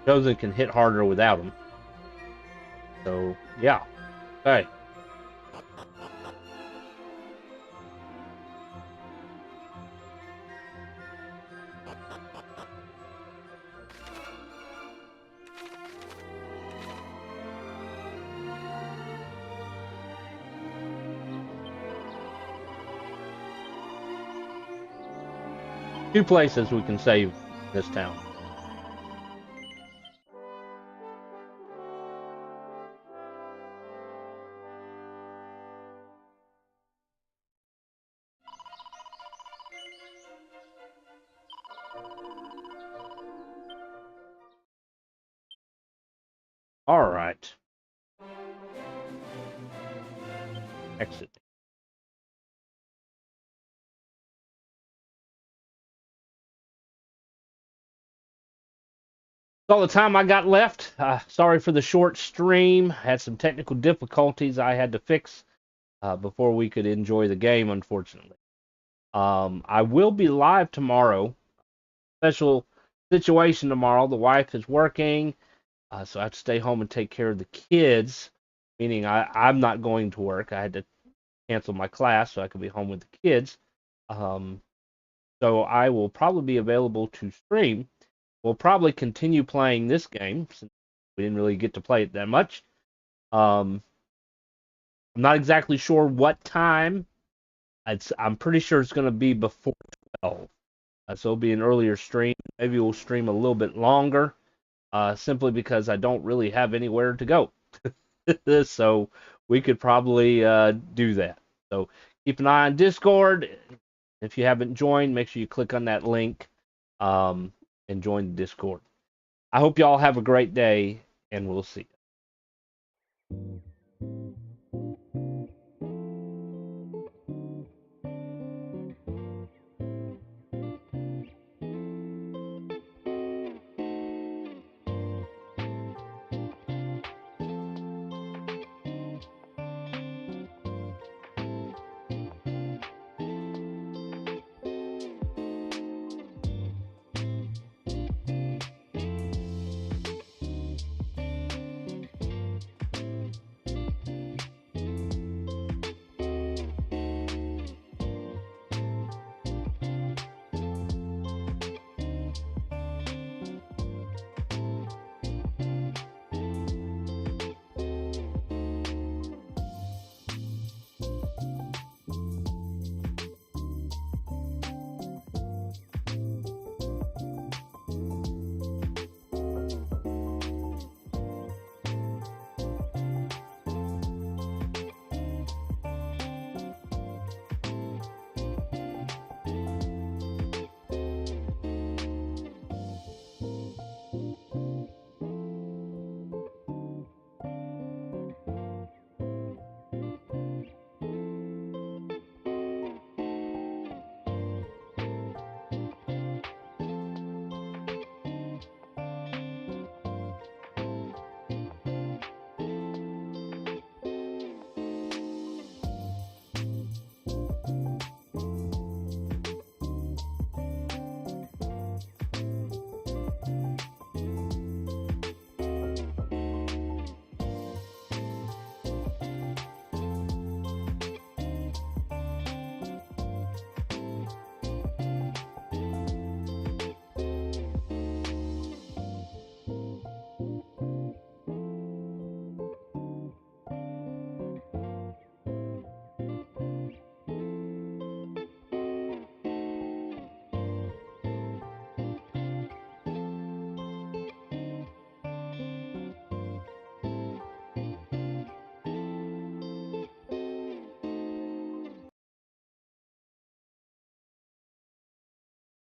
Chosen can hit harder without him. So, yeah. Okay. Two places we can save this town. right. Exit. That's all the time I got left. Sorry for the short stream. Had some technical difficulties I had to fix before we could enjoy the game, unfortunately. I will be live tomorrow. Special situation tomorrow. The wife is working, so I have to stay home and take care of the kids, meaning I'm not going to work. I had to cancel my class so I could be home with the kids. So I will probably be available to stream. We'll probably continue playing this game since we didn't really get to play it that much. I'm not exactly sure what time. I'm pretty sure it's going to be before 12. So it'll be an earlier stream. Maybe we'll stream a little bit longer, simply because I don't really have anywhere to go. So we could probably do that. So keep an eye on Discord. If you haven't joined, make sure you click on that link and join the Discord. I hope y'all have a great day, and we'll see you.